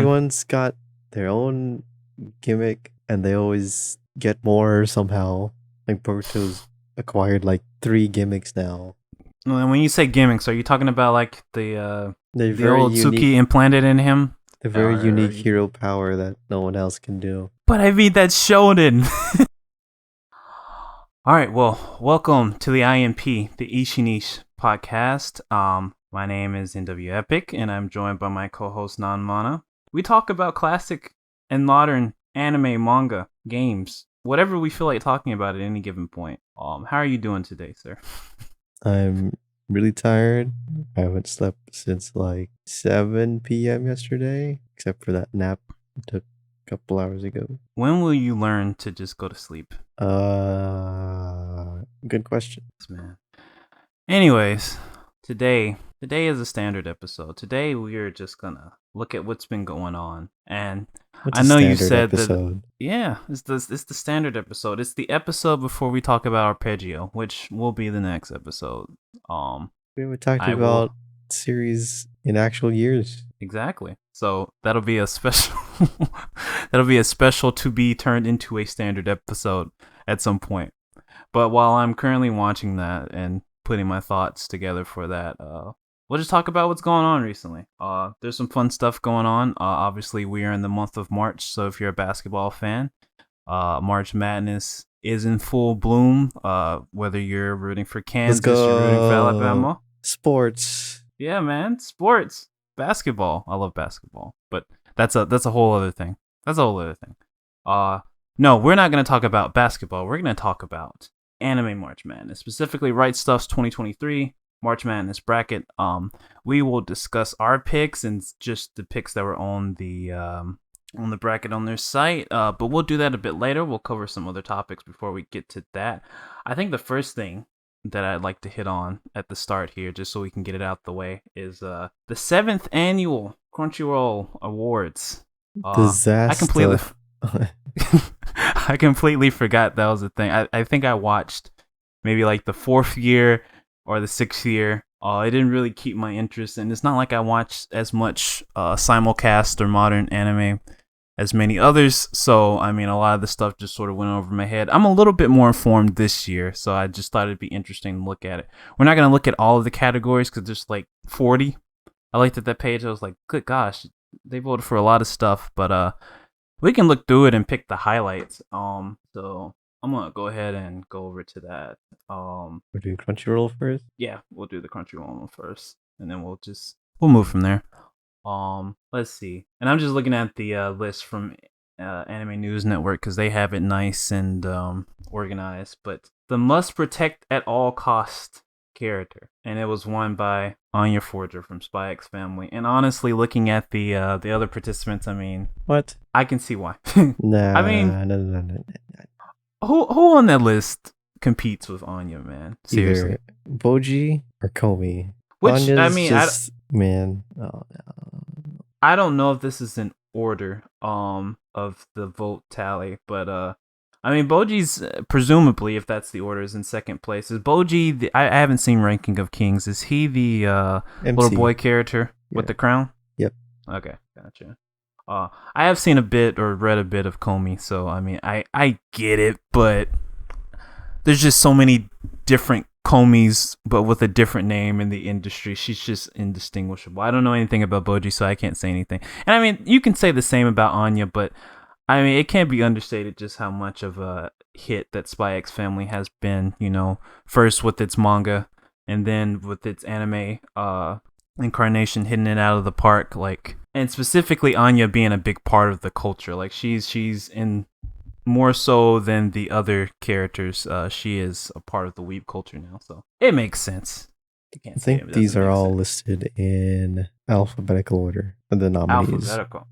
everyone's got their own gimmick, and they always get more somehow. Like Boruto's acquired like 3 gimmicks now. And when you say gimmicks, are you talking about like They're the very old unique. Tsuki implanted in him? The very Or- unique hero power that no one else can do. But I mean, that's shonen. All right, well, welcome to the IMP, the Ichi podcast. My name is NWEpic, and I'm joined by my co-host Nanmana. We talk about classic and modern anime, manga, games, whatever we feel like talking about at any given point. How are you doing today, sir? I'm really tired. I haven't slept since like 7 p.m. yesterday, except for that nap I took a couple hours ago. When will you learn to just go to sleep? Good question. Man. Anyways, today is a standard episode. Today we are just gonna look at what's been going on, and What's I a know you standard said episode? that. Yeah, it's the standard episode. It's the episode before we talk about arpeggio, which will be the next episode. We haven't talked I about will- series in actual years. Exactly. So that'll be a special. That'll be a special to be turned into a standard episode at some point. But while I'm currently watching that and putting my thoughts together for that, we'll just talk about what's going on recently. There's some fun stuff going on. Obviously, we are in the month of March, so if you're a basketball fan, March Madness is in full bloom. Whether you're rooting for Kansas, you're rooting for Alabama. Sports. Yeah, man, sports, basketball. I love basketball, but that's a whole other thing. No, we're not gonna talk about basketball. We're gonna talk about anime March Madness, specifically RIghtstuf's 2023 March Madness bracket. We will discuss our picks and just the picks that were on the bracket on their site. But we'll do that a bit later. We'll cover some other topics before we get to that. I think the first thing that I'd like to hit on at the start here, just so we can get it out the way, is the 7th annual Crunchyroll Awards. Disaster. I completely forgot that was a thing. I think I watched maybe like the 4th year or the 6th year. It didn't really keep my interest, and it's not like I watched as much simulcast or modern anime as many others. So, I mean, a lot of the stuff just sort of went over my head. I'm a little bit more informed this year, so I just thought it'd be interesting to look at it. We're not going to look at all of the categories because there's like 40. I looked at that page. I was like, good gosh, they voted for a lot of stuff, but we can look through it and pick the highlights. So I'm gonna go ahead and go over to that. We're doing Crunchyroll first. Yeah, we'll do the Crunchyroll one first, and then we'll move from there. Let's see. And I'm just looking at the list from Anime News Network because they have it nice and organized. But the must protect at all cost character, and it was won by Anya Forger from Spy X Family. And honestly, looking at the other participants, I mean, What? I can see why. Nah. I mean, no. who on that list competes with Anya, man? Seriously. Either Boji or Komi. Which, Anya's I mean, man. Oh, no. I don't know if this is in order of the vote tally, but I mean, Boji's presumably, if that's the order, is in second place. Is Boji? I haven't seen Ranking of Kings. Is he the little boy character with the crown? Yep. Okay, gotcha. I have seen a bit or read a bit of Komi, so I mean, I get it, but there's just so many different Komis, but with a different name in the industry. She's just indistinguishable. I don't know anything about Boji, so I can't say anything. And I mean, you can say the same about Anya, but I mean, it can't be understated just how much of a hit that Spy X Family has been, you know, first with its manga and then with its anime incarnation hitting it out of the park, like, and specifically Anya being a big part of the culture. Like, she's in more so than the other characters. She is a part of the weeb culture now, so it makes sense. I think these are all listed in alphabetical order of the nominees. Alphabetical.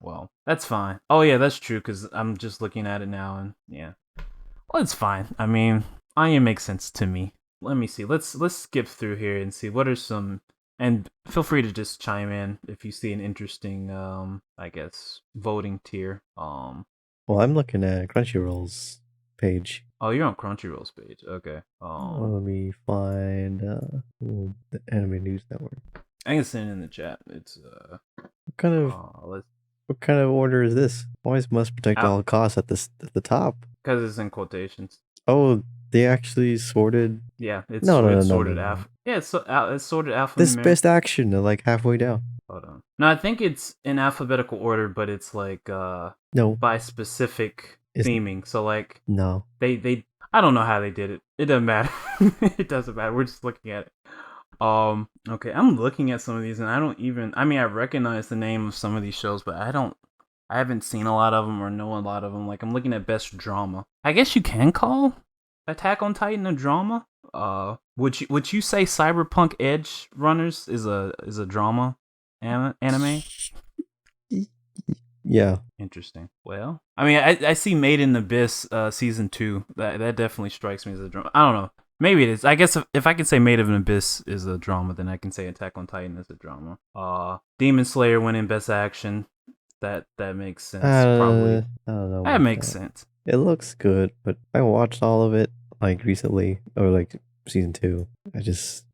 Well, that's fine. Oh yeah, that's true, because I'm just looking at it now, and yeah. Well, it's fine. I mean, Anya makes sense to me. Let me see. Let's skip through here and see what are some, and feel free to just chime in if you see an interesting I guess voting tier. Well, I'm looking at Crunchyroll's page. Oh, you're on Crunchyroll's page. Okay. Well, let me find the Anime News Network. I can send it in the chat. It's what kind of order is this? Always must protect Al- all costs at the top. Because it's in quotations. Oh, they actually sorted. Yeah, it's No. sorted alpha. Yeah, it's sorted This alphanumeric. best action, like halfway down. Hold on. No, I think it's in alphabetical order, but it's like No, by specific theming. So like no. they I don't know how they did it. It doesn't matter. It doesn't matter. We're just looking at it. Okay, I'm looking at some of these and I recognize the name of some of these shows, but I haven't seen a lot of them or know a lot of them. Like I'm looking at best drama. I guess you can call Attack on Titan a drama. Would you say Cyberpunk Edge Runners is a drama anime? Yeah. Interesting. Well, I mean, I see Made in Abyss season 2. That definitely strikes me as a drama. I don't know. Maybe it is. I guess if I can say Made in Abyss is a drama, then I can say Attack on Titan is a drama. Demon Slayer winning best action. That makes sense. Probably. I don't know. That makes sense. It looks good, but I watched all of it like recently, or like season 2. I just.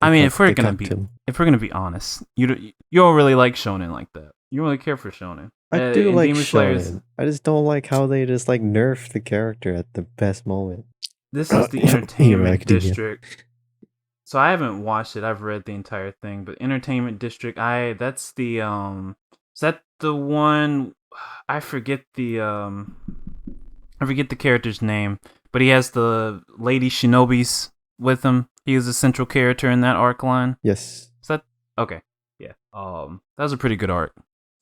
I mean, if we're gonna be honest, you don't really like shonen like that. You don't really care for shonen. I do like shonen. I just don't like how they just like nerf the character at the best moment. This is the Entertainment District. So I haven't watched it. I've read the entire thing, but Entertainment District. That's the Is that the one? I forget the character's name, but he has the lady shinobis with him. He was a central character in that arc line. Yes. Is that okay? Yeah. That was a pretty good arc.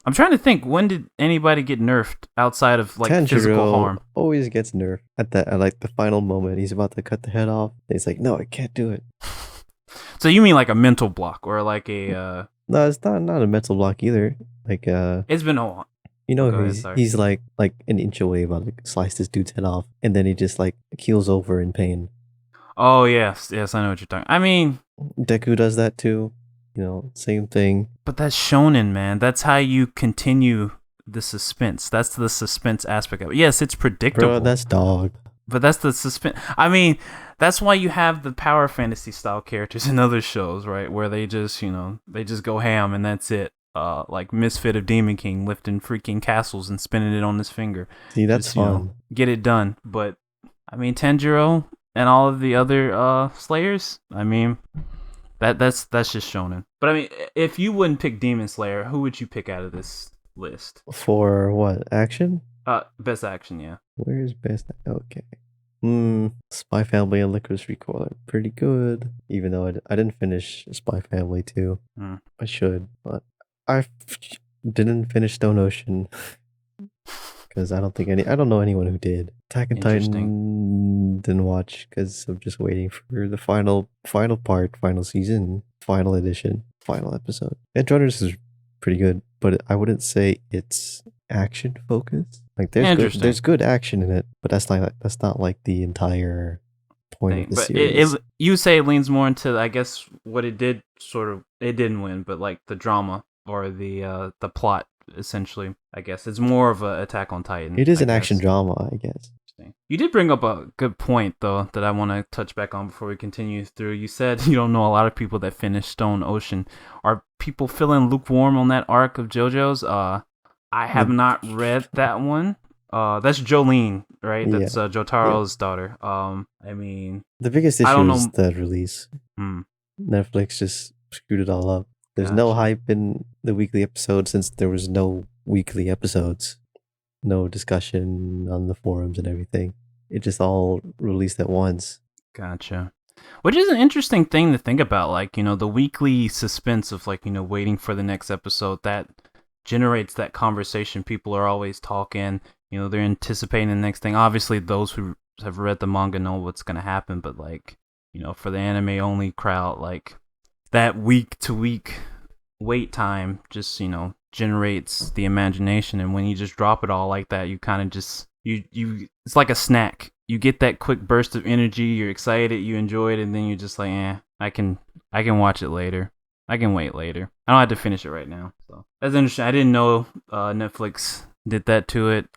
I'm trying to think, when did anybody get nerfed outside of like Tanjiro physical harm? Always gets nerfed at like the final moment. He's about to cut the head off. He's like, "No, I can't do it." So you mean like a mental block or like a? No, it's not a mental block either. Like it's been a while. You know, he's like an inch away about to slice this dude's head off, and then he just like keels over in pain. Oh yes, I know what you're talking. I mean, Deku does that too. You know, same thing. But that's shonen, man. That's how you continue the suspense. That's the suspense aspect of it. Yes, it's predictable. Bro, that's dog. But that's the suspense. I mean, that's why you have the power fantasy style characters in other shows, right? Where they just, they just go ham and that's it. Like Misfit of Demon King lifting freaking castles and spinning it on his finger. See, that's just, fun. Get it done. But I mean, Tanjiro and all of the other Slayers. I mean, that's just shonen. But I mean, if you wouldn't pick Demon Slayer, who would you pick out of this list? For what? Action? Best action, yeah. Where's best? Okay. Spy Family and Licorice Recoil are pretty good. Even though I didn't finish Spy Family 2. I should, but I didn't finish Stone Ocean. Because I don't know anyone who did. Attack on Titan didn't watch because I'm just waiting for the final part, final season, final edition, final episode. Edge Runners is pretty good, but I wouldn't say it's action focused. Like there's good action in it, but that's not like the entire point of the series. You say it leans more into, I guess, what it did it didn't win, but like the drama or the plot. Essentially, I guess it's more of a Attack on Titan. It is an action drama, I guess. You did bring up a good point though that I want to touch back on before we continue through. You said you don't know a lot of people that finished Stone Ocean. Are people feeling lukewarm on that arc of JoJo's? I have not read that one. That's Jolene, right? That's Jotaro's daughter. I mean, the biggest issue is the release. Netflix just screwed it all up. There's no hype in the weekly episode since there was no weekly episodes. No discussion on the forums and everything. It just all released at once. Gotcha. Which is an interesting thing to think about. Like, the weekly suspense of like, waiting for the next episode that generates that conversation. People are always talking, they're anticipating the next thing. Obviously, those who have read the manga know what's going to happen. But like, for the anime only crowd, like, that week to week wait time just, generates the imagination. And when you just drop it all like that, you kind of just, you it's like a snack. You get that quick burst of energy, you're excited, you enjoy it, and then you're just like, I can watch it later. I can wait later. I don't have to finish it right now. So that's interesting. I didn't know Netflix did that to it.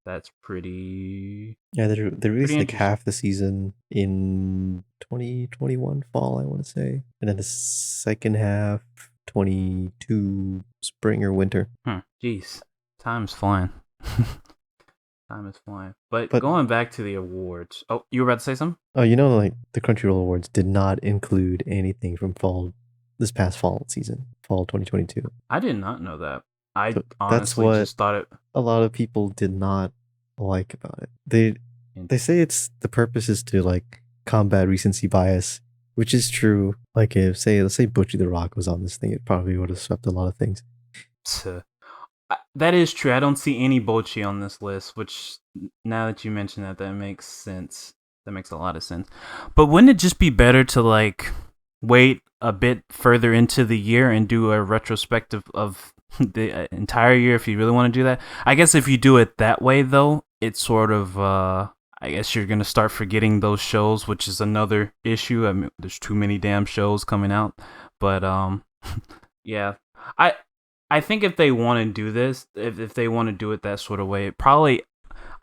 That's pretty... Yeah, they released like half the season in 2021 fall, I want to say. And then the second half 2022 spring or winter. Jeez, time's flying. Time is flying. But going back to the awards. Oh, you were about to say something? Oh, like the Crunchyroll Awards did not include anything from this past fall season, fall 2022. I did not know that. I honestly just thought it. A lot of people did not like about it. They say the purpose is to like combat recency bias, which is true. Like let's say Butchie the Rock was on this thing, it probably would have swept a lot of things. That is true. I don't see any Bocchi on this list, which now that you mention that makes sense. That makes a lot of sense. But wouldn't it just be better to like wait a bit further into the year and do a retrospective of the entire year if you really want to do that? I guess if you do it that way, though, it's sort of, I guess you're going to start forgetting those shows, which is another issue. I mean, there's too many damn shows coming out. But, yeah. I think if they want to do this, if they want to do it that sort of way, probably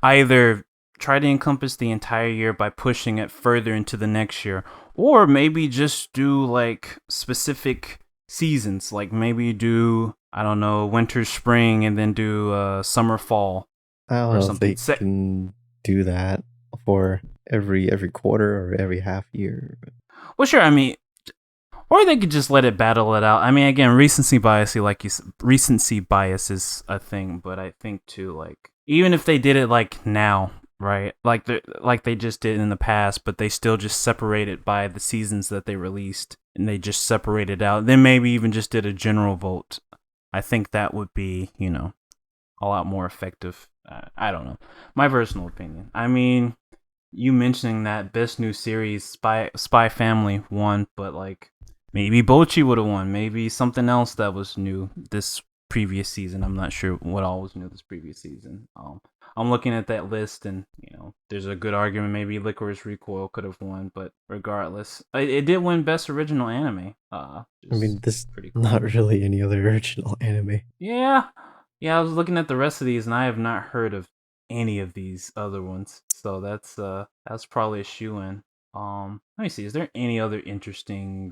either try to encompass the entire year by pushing it further into the next year, or maybe just do like specific seasons, like maybe do, I don't know, winter, spring, and then do summer, fall. I don't know if they can do that for every quarter or every half year. Well, sure. I mean, or they could just let it battle it out. I mean, again, recency bias, recency bias is a thing, but I think too, like, even if they did it like now, right? Like they just did in the past, but they still just separate it by the seasons that they released, and they just separate it out. Then maybe even just did a general vote. I think that would be, a lot more effective. I don't know. My personal opinion. I mean, you mentioning that best new series, Spy Family won, but like, maybe Bocchi would have won. Maybe something else that was new this previous season. I'm not sure what all was new this previous season. I'm looking at that list, and there's a good argument. Maybe Licorice Recoil could have won, but regardless, it did win Best Original Anime. I mean, this pretty cool. Not really any other original anime. Yeah. I was looking at the rest of these, and I have not heard of any of these other ones. So that's probably a shoe-in. Let me see. Is there any other interesting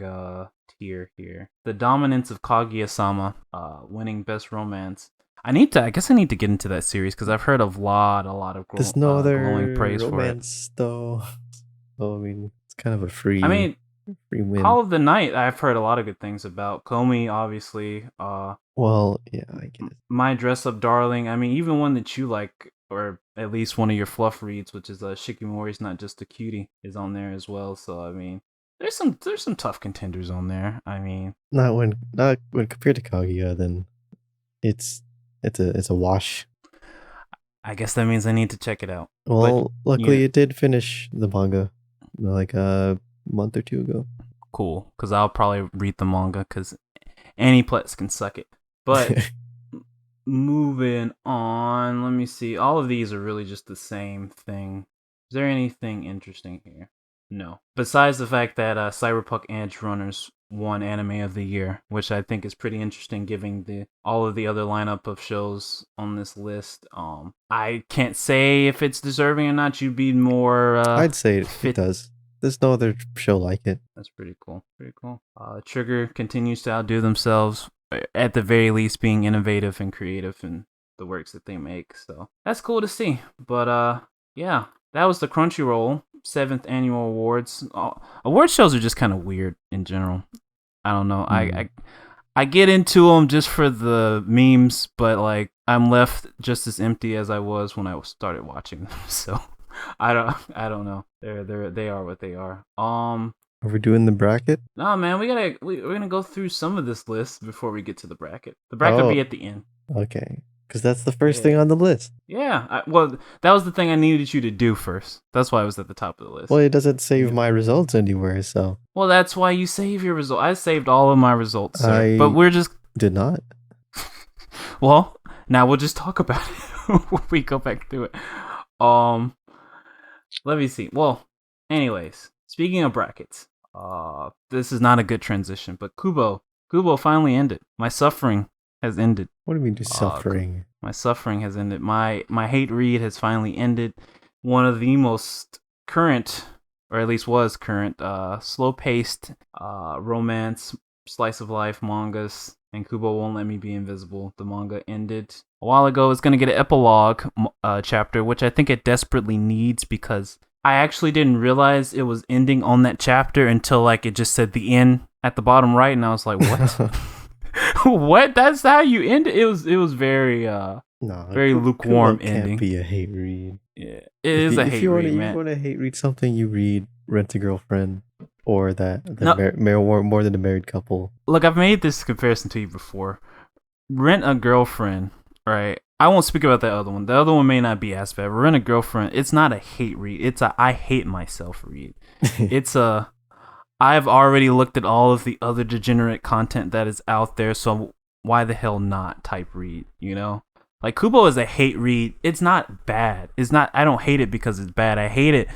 tier here? The Dominance of Kaguya-sama, winning Best Romance. I guess I need to get into that series because I've heard a lot of there's no other glowing praise romance for it. Though. So, I mean, it's kind of a free. I mean, free win. Call of the Night. I've heard a lot of good things about. Komi, obviously. Well, yeah, I get it. My Dress Up Darling. I mean, even one that you like, or at least one of your fluff reads, which is Shikimori's Not Just a Cutie, is on there as well. So I mean, there's some tough contenders on there. I mean, not when compared to Kaguya, then it's a wash. I guess that means I need to check it out. Well, but, luckily it did finish the manga like a month or two ago. Cool, because I'll probably read the manga because Aniplex can suck it. But moving on, let me see. All of these are really just the same thing. Is there anything interesting here? No. Besides the fact that Cyberpunk Edge Runners won Anime of the Year, which I think is pretty interesting given all of the other lineup of shows on this list. I can't say if it's deserving or not. You'd be more... I'd say it does. There's no other show like it. That's pretty cool. Pretty cool. Trigger continues to outdo themselves, at the very least being innovative and creative in the works that they make. So that's cool to see. But yeah, that was the Crunchyroll 7th Annual Awards. Award shows are just kind of weird in general. I don't know. I get into them just for the memes, but like I'm left just as empty as I was when I started watching them. So I don't know. They are what they are. Are we doing the bracket? No, man. We're gonna go through some of this list before we get to the bracket. The bracket will be at the end. Okay, because that's the first thing on the list. Yeah. Well, that was the thing I needed you to do first. That's why I was at the top of the list. Well, it doesn't save my results anywhere, so. Well, that's why you save your result. I saved all of my results, sir. But we're just did not. Well, now we'll just talk about it when we go back through it. Let me see. Well, anyways, speaking of brackets, this is not a good transition, but Kubo finally ended. My suffering has ended. What do you mean suffering? My suffering has ended. My hate read has finally ended. One of the most current, or at least was current, slow-paced romance slice of life mangas, and Kubo Won't Let Me Be Invisible. The manga ended a while ago. It's going to get an epilogue chapter, which I think it desperately needs because I actually didn't realize it was ending on that chapter until like it just said the end at the bottom right, and I was like, what? What? That's how you end it? It was very very lukewarm ending. Can't be a hate read. Yeah, it is a hate read, man. If you want to hate read something, you read Rent a Girlfriend or More Than a Married Couple. Look, I've made this comparison to you before. Rent a Girlfriend, right? I won't speak about that other one. The other one may not be as bad. Rent a Girlfriend, it's not a hate read. It's a I hate myself read. It's a I've already looked at all of the other degenerate content that is out there, so why the hell not type read, you know? Like, Kubo is a hate read. It's not bad. I don't hate it because it's bad. I hate it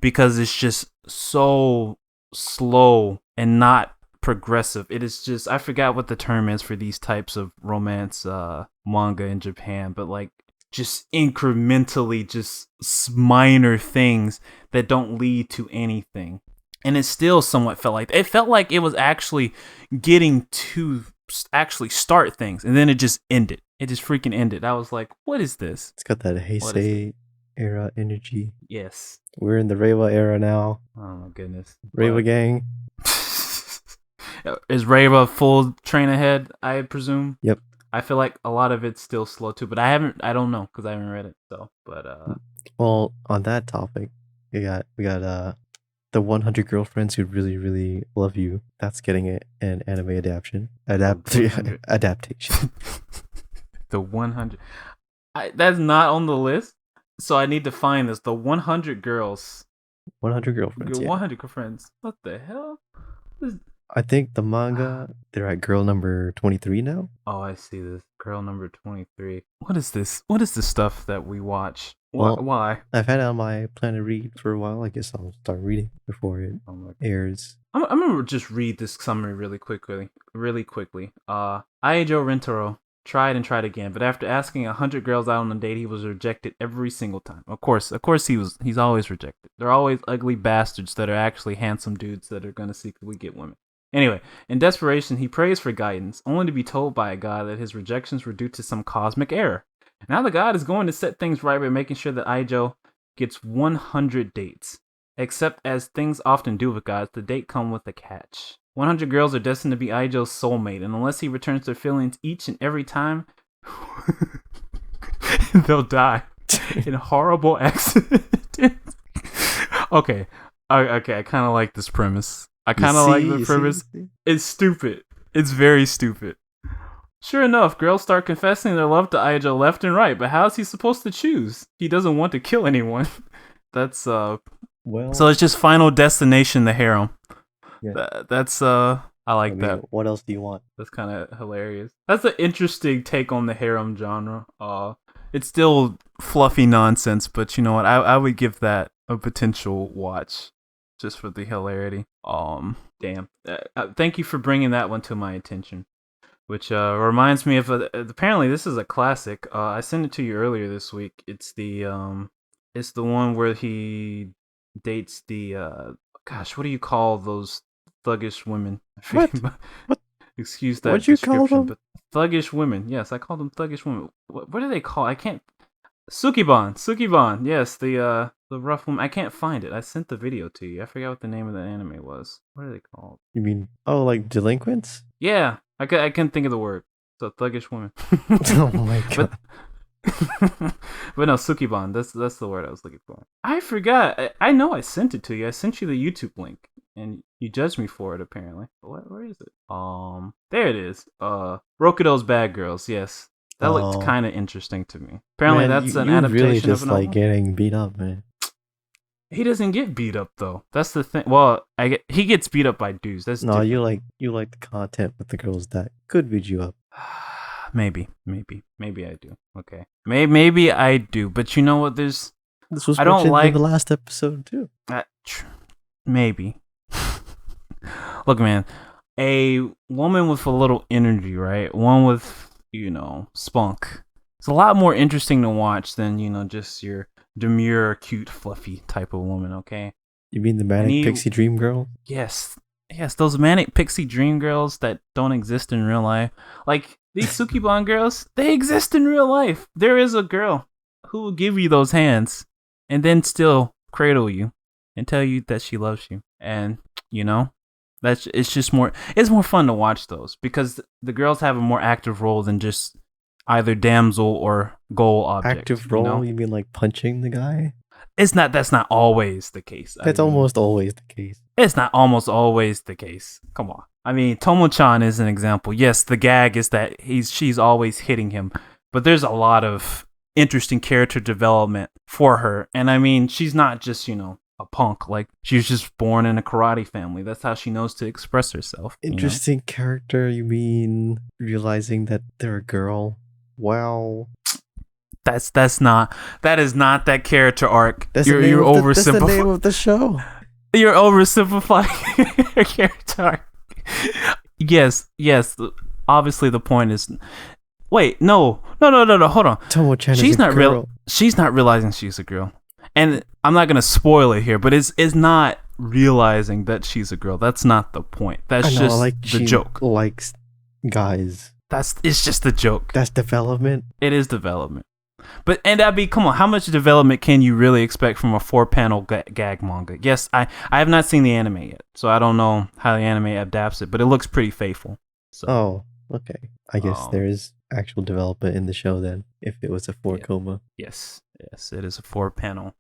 because it's just so slow and not progressive. It is just, I forgot what the term is for these types of romance manga in Japan, but like just incrementally just minor things that don't lead to anything. And it still somewhat felt like it was actually getting to actually start things, and then it just ended. It just freaking ended. I was like, what is this? It's got that Heisei era energy. Yes. We're in the Reiwa era now. Oh my goodness. Reiwa gang. Is Reiwa full train ahead, I presume? Yep. I feel like a lot of it's still slow too, but I don't know because I haven't read it. So, but well, on that topic, we got the 100 Girlfriends Who Really, Really Love You. That's getting an anime adaptation. The 100. That's not on the list, so I need to find this. The 100 girls. 100 Girlfriends. 100 Girlfriends. What the hell? I think the manga, they're at girl number 23 now. Oh, I see this. Girl number 23. What is this? What is the stuff that we watch? Well, why? I've had it on my plan to read for a while. I guess I'll start reading before it airs. I'm gonna just read this summary really quickly. Aijo Rentaro tried and tried again, but after asking 100 girls out on a date, he was rejected every single time. Of course he's always rejected. They're always ugly bastards that are actually handsome dudes that are gonna secretly get women. Anyway, in desperation, he prays for guidance, only to be told by a god that his rejections were due to some cosmic error. Now the god is going to set things right by making sure that Aijo gets 100 dates. Except as things often do with gods, the date come with a catch. 100 girls are destined to be Aijo's soulmate, and unless he returns their feelings each and every time, they'll die in horrible accidents. Okay, I kind of like this premise. I kind of like the premise. It's stupid. It's very stupid. Sure enough, girls start confessing their love to Aijo left and right, but how is he supposed to choose? He doesn't want to kill anyone. That's well. So it's just Final Destination, the harem. Yeah. That's I like that. What else do you want? That's kind of hilarious. That's an interesting take on the harem genre. It's still fluffy nonsense, but you know what? I would give that a potential watch. Just for the hilarity. Damn. Thank you for bringing that one to my attention. Which reminds me of apparently this is a classic. I sent it to you earlier this week. It's the one where he dates the gosh, what do you call those thuggish women? What? Excuse that. What'd you call them? But thuggish women. Yes, I call them thuggish women. What do they call? I can't. Sukiban. Yes, the rough woman. I can't find it. I sent the video to you. I forgot what the name of the anime was. What are they called? You mean like delinquents? Yeah, I couldn't think of the word. So thuggish women. Oh my god. But no, Sukiban. That's the word I was looking for. I forgot. I know I sent it to you. I sent you the YouTube link, and you judged me for it. Apparently. Where is it? There it is. Rokudo's Bad Girls. Yes. That looked kind of interesting to me. Apparently, that's an adaptation really just of an like getting beat up, man. He doesn't get beat up though. That's the thing. Well, he gets beat up by dudes. That's no. Different. You like the content with the girls that could beat you up. Maybe I do. Okay, maybe I do. But you know what? This was mentioned in the last episode too. Maybe. Look, man, a woman with a little energy, right? One with spunk. It's a lot more interesting to watch than just your demure, cute, fluffy type of woman. Okay. You mean the manic pixie dream girl? Yes. Yes, those manic pixie dream girls that don't exist in real life. Like these Sukiban girls, they exist in real life. There is a girl who will give you those hands and then still cradle you and tell you that she loves you. And it's more fun to watch those because the girls have a more active role than just either damsel or goal object. Active role? You mean like punching the guy? That's not always the case. That's almost always the case. It's not almost always the case. Come on. I mean, Tomo-chan is an example. Yes, the gag is that she's always hitting him, but there's a lot of interesting character development for her. And I mean, she's not just, a punk. Like, she was just born in a karate family. That's how she knows to express herself. Interesting character, you mean realizing that they're a girl? Wow. That is not that character arc. You're oversimplifying. That's the name of the show. You're oversimplifying her character arc. Yes. Obviously, the point is. Wait, no. Hold on. Tomo-chan is a girl. She's not realizing she's a girl, and I'm not gonna spoil it here. But it's not realizing that she's a girl. That's not the point. That's just the joke. Likes guys. It's just the joke. That's development. It is development. And Abby, come on, how much development can you really expect from a 4-panel gag manga? Yes, I have not seen the anime yet, so I don't know how the anime adapts it, but it looks pretty faithful. So. Oh, okay. I guess there is actual development in the show then, if it was a 4-coma. Yes, it is a 4-panel.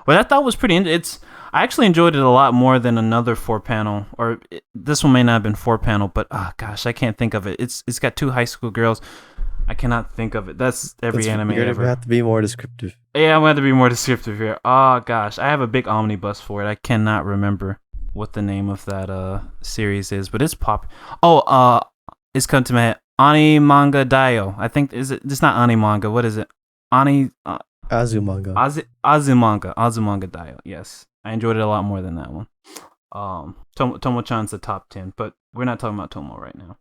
Well, that thought was pretty. I actually enjoyed it a lot more than another 4-panel, this one may not have been 4-panel, but gosh, I can't think of it. It's got 2 high school girls. I cannot think of it. That's anime you're ever. You have to be more descriptive. Yeah, I'm going to have to be more descriptive here. Oh, gosh. I have a big omnibus for it. I cannot remember what the name of that series is, but it's pop. Oh, it's come to my head. Ani Manga Daio. I think, it's not Ani Manga. What is it? Azumanga. Azumanga Daio. Yes. I enjoyed it a lot more than that one. Tomo-chan's the top 10, but we're not talking about Tomo right now.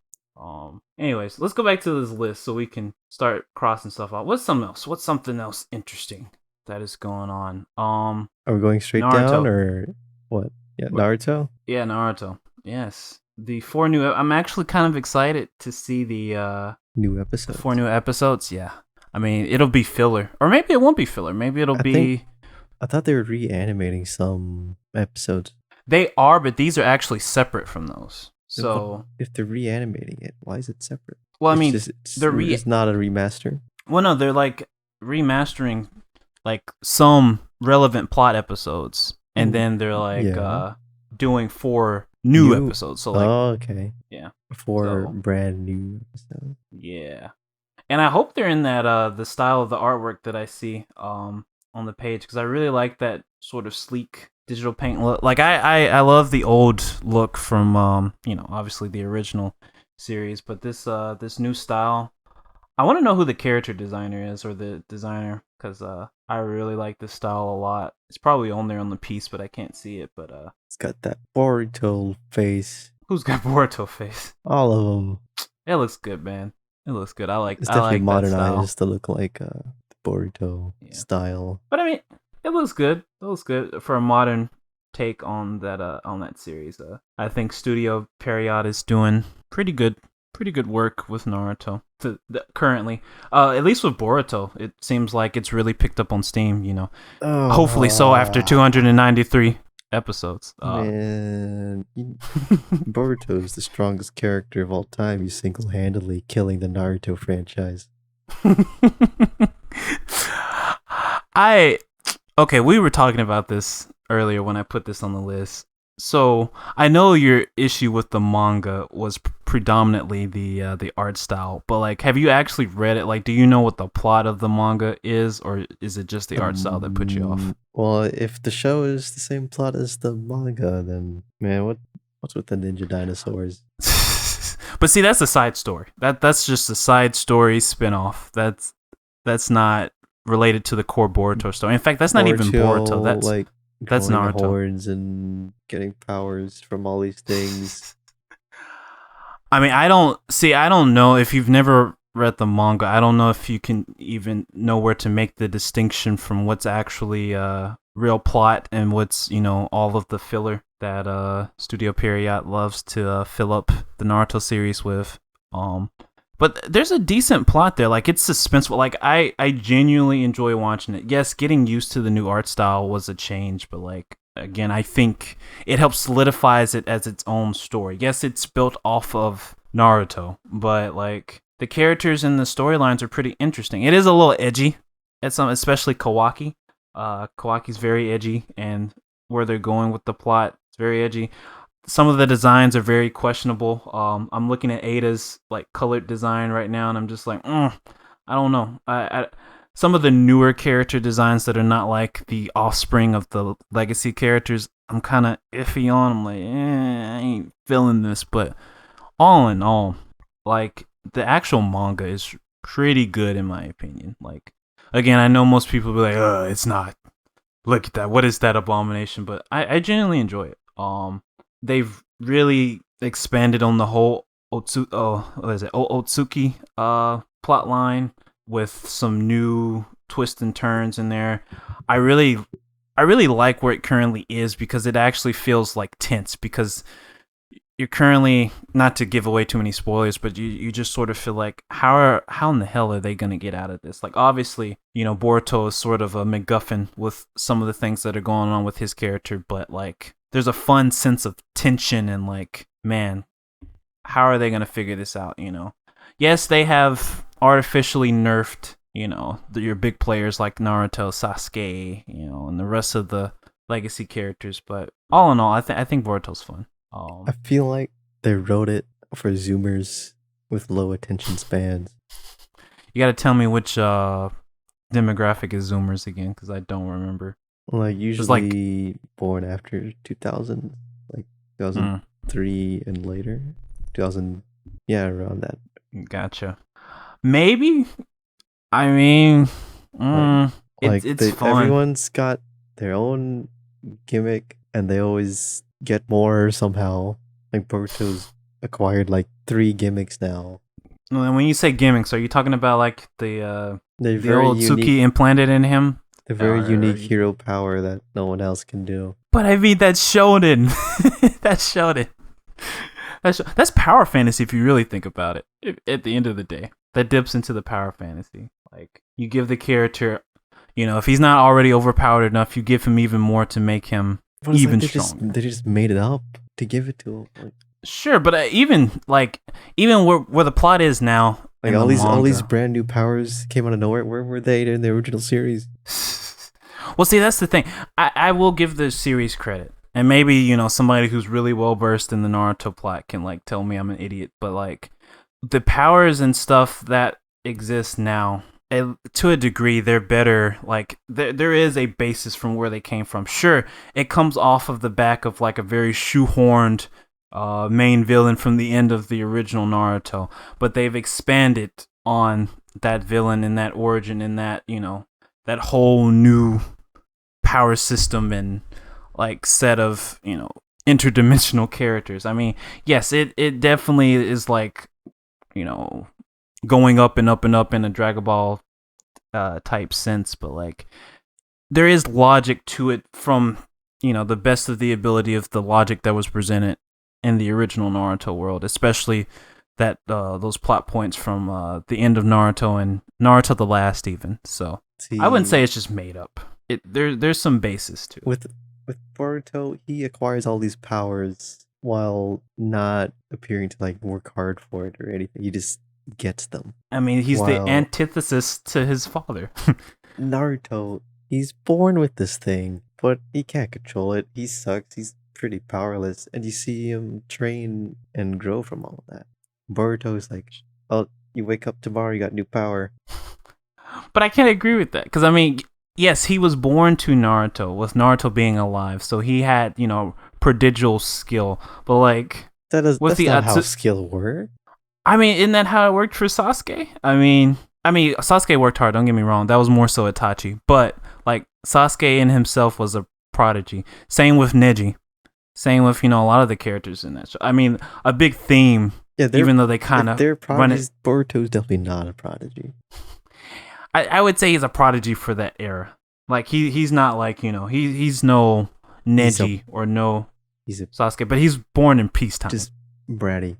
Anyways, let's go back to this list so we can start crossing stuff out. What's something else interesting that is going on? Are we going straight Naruto. Down or what? Yeah, Naruto? Yeah, Naruto. Yes. The 4 new I'm actually kind of excited to see the new episodes. 4 new episodes, yeah. I mean, it'll be filler. Or maybe it won't be filler. Maybe it'll be I thought they were reanimating some episodes. They are, but these are actually separate from those. So if they're reanimating it, why is it separate? Well, I mean, it's not a remaster. Well, no, they're like remastering like some relevant plot episodes, and then they're like doing 4 new episodes. So like, okay, yeah, 4 brand new episodes. Yeah, and I hope they're in that the style of the artwork that I see on the page, because I really like that sort of sleek digital paint look. Like I love the old look from obviously the original series, but this new style, I want to know who the character designer is, or the designer, because I really like this style a lot. It's probably on there on the piece, but I can't see it. But it's got that Boruto face. Who's got Boruto face? All of them. It looks good, man. It looks good. It's definitely modernized to look like the Boruto style. But I mean, it looks good. It looks good for a modern take on that series. I think Studio Period is doing pretty good work with Naruto currently. At least with Boruto, it seems like it's really picked up on Steam. Hopefully so after 293 episodes. Man, Boruto is the strongest character of all time. He's single-handedly killing the Naruto franchise. Okay, we were talking about this earlier when I put this on the list. So I know your issue with the manga was predominantly the art style, but like, have you actually read it? Like, do you know what the plot of the manga is, or is it just the art style that put you off? Well, if the show is the same plot as the manga, then man, what's with the ninja dinosaurs? But see, that's a side story. That's just a side story spinoff. That's not related to the core Boruto story. In fact, that's not even Boruto. That's Naruto. Horns and getting powers from all these things. I mean, I don't know if you've never read the manga. I don't know if you can even know where to make the distinction from what's actually real plot and what's all of the filler that Studio Period loves to fill up the Naruto series with. But there's a decent plot there. Like, it's suspenseful. Like, I genuinely enjoy watching it. Yes, getting used to the new art style was a change, but like, again, I think it helps solidifies it as its own story. Yes, it's built off of Naruto, but like, the characters and the storylines are pretty interesting. It is a little edgy at some, especially Kawaki. Kawaki's very edgy, and where they're going with the plot, it's very edgy. Some of the designs are very questionable. I'm looking at Ada's like colored design right now, and I'm just like, I don't know. Some of the newer character designs that are not like the offspring of the legacy characters, I'm kind of iffy on. I'm like, I ain't feeling this. But all in all, like, the actual manga is pretty good in my opinion. Like, again, I know most people be like, it's not. Look at that. What is that abomination? But I genuinely enjoy it. They've really expanded on the whole Otsuki plot line with some new twists and turns in there. I really like where it currently is, because it actually feels like tense, because you're currently, not to give away too many spoilers, but you just sort of feel like, how in the hell are they going to get out of this? Like, obviously, Boruto is sort of a MacGuffin with some of the things that are going on with his character, but like, there's a fun sense of tension and like, man, how are they going to figure this out, Yes, they have artificially nerfed, your big players like Naruto, Sasuke, and the rest of the legacy characters, but all in all, I think Boruto's fun. I feel like they wrote it for Zoomers with low attention spans. You got to tell me which demographic is Zoomers again, because I don't remember. Like, usually born after 2000, like 2003 and later. 2000, yeah, around that. Gotcha. Maybe. I mean, it's fun. Everyone's got their own gimmick, and they always get more somehow. Like, Boruto's acquired like 3 gimmicks now. And when you say gimmicks, are you talking about like the old Tsuki implanted in him? The very unique hero power that no one else can do. But I mean, that's shonen. That's shonen. That's power fantasy if you really think about it. At the end of the day, that dips into the power fantasy. Like, you give the character, if he's not already overpowered enough, you give him even more to make him even stronger. They just made it up to give it to him. Like, sure, but even where the plot is now, like all these brand new powers came out of nowhere. Where were they in the original series? Well, see, that's the thing. I will give the series credit, and maybe somebody who's really well versed in the Naruto plot can like tell me I'm an idiot. But like, the powers and stuff that exist now, to a degree, they're better. Like, there is a basis from where they came from. Sure, it comes off of the back of like a very shoehorned main villain from the end of the original Naruto, but they've expanded on that villain and that origin and that that whole new power system and like set of interdimensional characters. I mean, yes, it definitely is like going up and up and up in a Dragon Ball type sense, but like, there is logic to it from the best of the ability of the logic that was presented in the original Naruto world, especially that those plot points from the end of Naruto and Naruto the Last even. So I wouldn't say it's just made up. There's some basis to it. With Boruto, he acquires all these powers while not appearing to like work hard for it or anything. He just gets them. I mean, he's the antithesis to his father. Naruto, he's born with this thing, but he can't control it. He sucks. He's pretty powerless, and you see him train and grow from all of that. Boruto's like, oh, you wake up tomorrow, you got new power. But I can't agree with that, because I mean, yes, he was born to Naruto, with Naruto being alive, so he had, prodigal skill, but like, that's not how skill works. I mean, isn't that how it worked for Sasuke? I mean, Sasuke worked hard, don't get me wrong, that was more so Itachi, but like, Sasuke in himself was a prodigy. Same with Neji. Same with, a lot of the characters in that show. I mean, a big theme, even though they kind of run it. Boruto's definitely not a prodigy. I would say he's a prodigy for that era. Like, he's not like, he's no Neji or no He's Sasuke, but he's born in peacetime. Just bratty.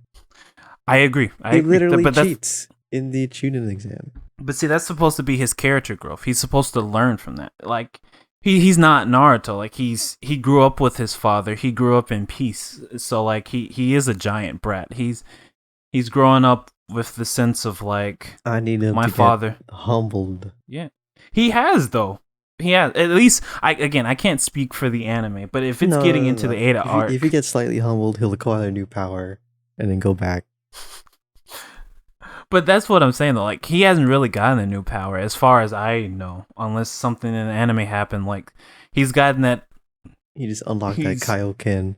I agree. He literally cheats in the Chunin exam. But see, that's supposed to be his character growth. He's supposed to learn from that. Like he's not Naruto. Like he grew up with his father. He grew up in peace. So like he is a giant brat. He's growing up with the sense of like, I need him my father get humbled. Yeah, he has though. He has, at least. I can't speak for the anime, but if it's getting into the Ada arc, if he gets slightly humbled, he'll acquire a new power and then go back. But that's what I'm saying though. Like he hasn't really gotten a new power, as far as I know, unless something in the anime happened. Like he's gotten that. He just unlocked that Kaioken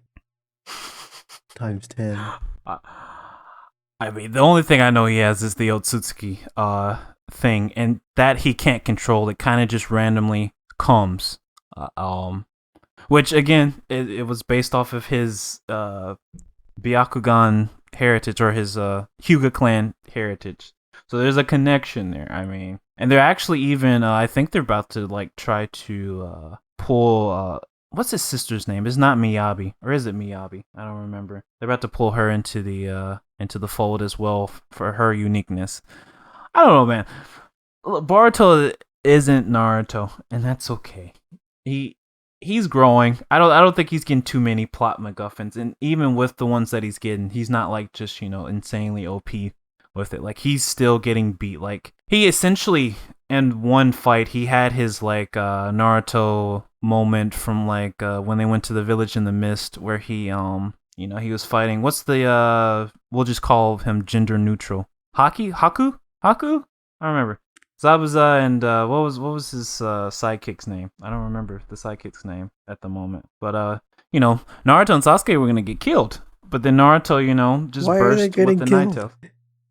times 10. I mean, the only thing I know he has is the Otsutsuki thing, and that he can't control. It kind of just randomly comes. Which again, it was based off of his Byakugan heritage, or his Hyuga clan heritage. So there's a connection there. I mean, and they're actually even I think they're about to like try to pull what's his sister's name? It's not Miyabi, or is it Miyabi? I don't remember. They're about to pull her into the fold as well for her uniqueness. I don't know, man. Boruto isn't Naruto, and that's okay. He's growing. I don't think he's getting too many plot MacGuffins, and even with the ones that he's getting, he's not like just insanely OP with it. Like he's still getting beat. Like he essentially in one fight he had his like Naruto moment from like when they went to the village in the mist, where he he was fighting. What's the we'll just call him gender neutral. Haku? I don't remember. Zabuza and what was his sidekick's name? I don't remember the sidekick's name at the moment. But Naruto and Sasuke were gonna get killed. But then Naruto, just burst with the Night Tail.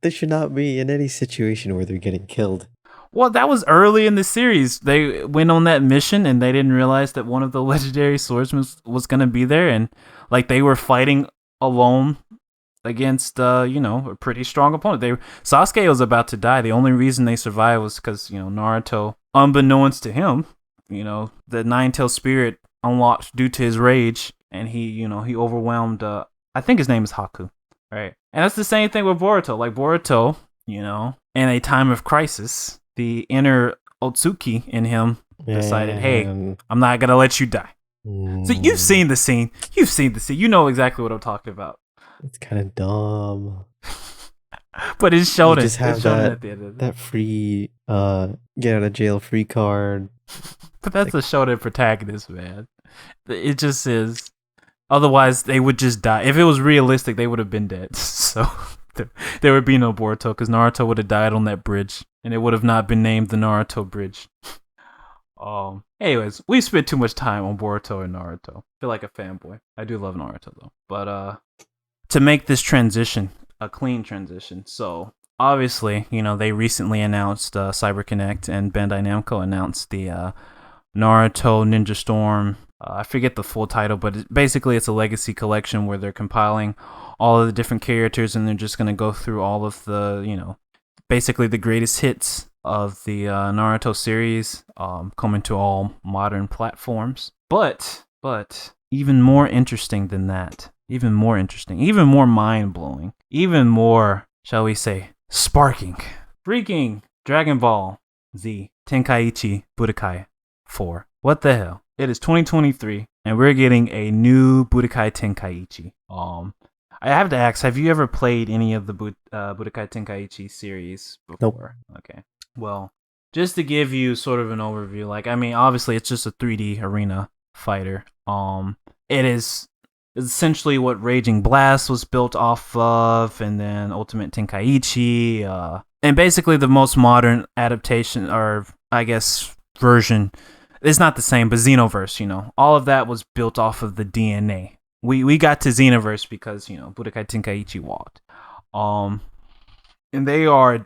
They should not be in any situation where they're getting killed. Well, that was early in the series. They went on that mission and they didn't realize that one of the legendary swordsmen was gonna be there, and like they were fighting alone against a pretty strong opponent. Sasuke was about to die. The only reason they survived was because Naruto, unbeknownst to him, the Nine-Tailed Spirit unlocked due to his rage, and he overwhelmed. I think his name is Haku, right? And that's the same thing with Boruto. Like Boruto, in a time of crisis, the inner Otsuki in him decided, hey, I'm not gonna let you die. So you've seen the scene. You know exactly what I'm talking about. It's kind of dumb. But it's shown. You just have that free get out of jail free card. But that's a shonen protagonist, man. It just is. Otherwise, they would just die. If it was realistic, they would have been dead. So there would be no Boruto, because Naruto would have died on that bridge, and it would have not been named the Naruto Bridge. Anyways, we spent too much time on Boruto and Naruto. I feel like a fanboy. I do love Naruto though. But to make this transition a clean transition, so obviously, they recently announced CyberConnect, and Bandai Namco announced the Naruto Ninja Storm. I forget the full title, but basically it's a legacy collection where they're compiling all of the different characters, and they're just going to go through all of the, basically the greatest hits of the Naruto series, coming to all modern platforms. But even more interesting than that, even more mind-blowing, even more, shall we say, sparking, freaking Dragon Ball Z Tenkaichi Budokai 4. What the hell? It is 2023, and we're getting a new Budokai Tenkaichi. I have to ask, have you ever played any of the Budokai Tenkaichi series before? Nope. Okay. Well, just to give you sort of an overview, obviously it's just a 3D arena fighter. It is essentially what Raging Blast was built off of, and then Ultimate Tenkaichi, and basically the most modern adaptation, or I guess version. It's not the same, but Xenoverse, all of that was built off of the DNA. We got to Xenoverse because, Budokai Tenkaichi walked. And they are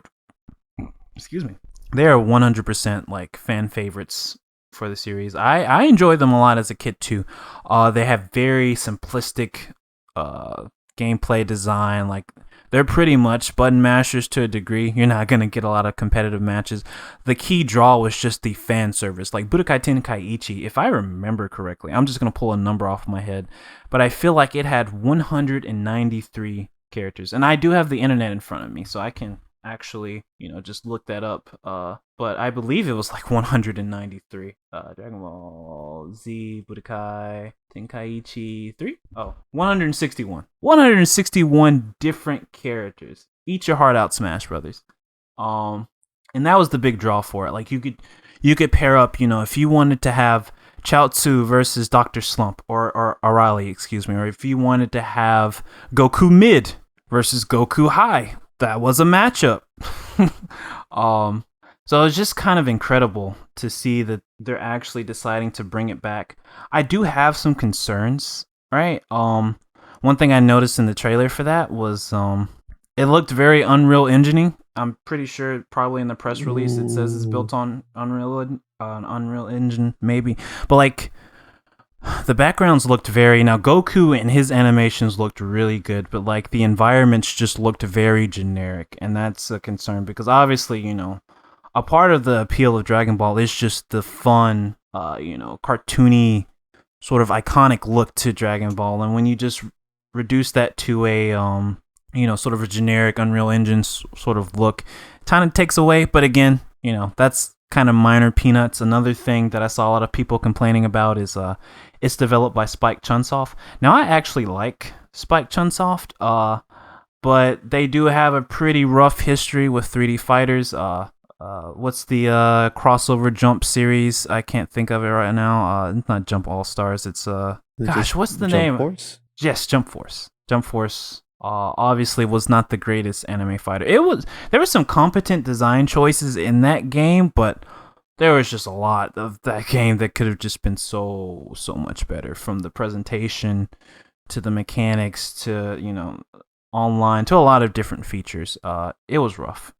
100% like fan favorites for the series. I enjoyed them a lot as a kid too. They have very simplistic gameplay design. Like They're pretty much button mashers to a degree. You're not going to get a lot of competitive matches. The key draw was just the fan service. Like Budokai Tenkaichi Ichi, if I remember correctly, I'm just going to pull a number off my head, but I feel like it had 193 characters. And I do have the internet in front of me, so I can actually, just look that up. But I believe it was like 193. Dragon Ball Z Budokai Tenkaichi 3? Oh, 161. 161 different characters. Eat your heart out, Smash Brothers. And that was the big draw for it. Like you could pair up, if you wanted to have Chaozu versus Dr. Slump or Arali, or if you wanted to have Goku Mid versus Goku High, that was a matchup. So it's just kind of incredible to see that they're actually deciding to bring it back. I do have some concerns, right? One thing I noticed in the trailer for that was it looked very Unreal Engine-y. I'm pretty sure probably in the press release it says it's built on Unreal Engine, maybe. But like the backgrounds looked now Goku and his animations looked really good, but like the environments just looked very generic, and that's a concern because obviously, a part of the appeal of Dragon Ball is just the fun, cartoony, sort of iconic look to Dragon Ball. And when you just reduce that to a, sort of a generic Unreal Engine sort of look, it kind of takes away. But again, that's kind of minor peanuts. Another thing that I saw a lot of people complaining about is it's developed by Spike Chunsoft. Now, I actually like Spike Chunsoft, but they do have a pretty rough history with 3D fighters. What's the crossover Jump series? I can't think of it right now. It's not Jump All Stars. It's what's the name? Jump Force? Yes, Jump Force. Jump Force obviously was not the greatest anime fighter. There were some competent design choices in that game, but there was just a lot of that game that could have just been so much better, from the presentation to the mechanics to online to a lot of different features. It was rough.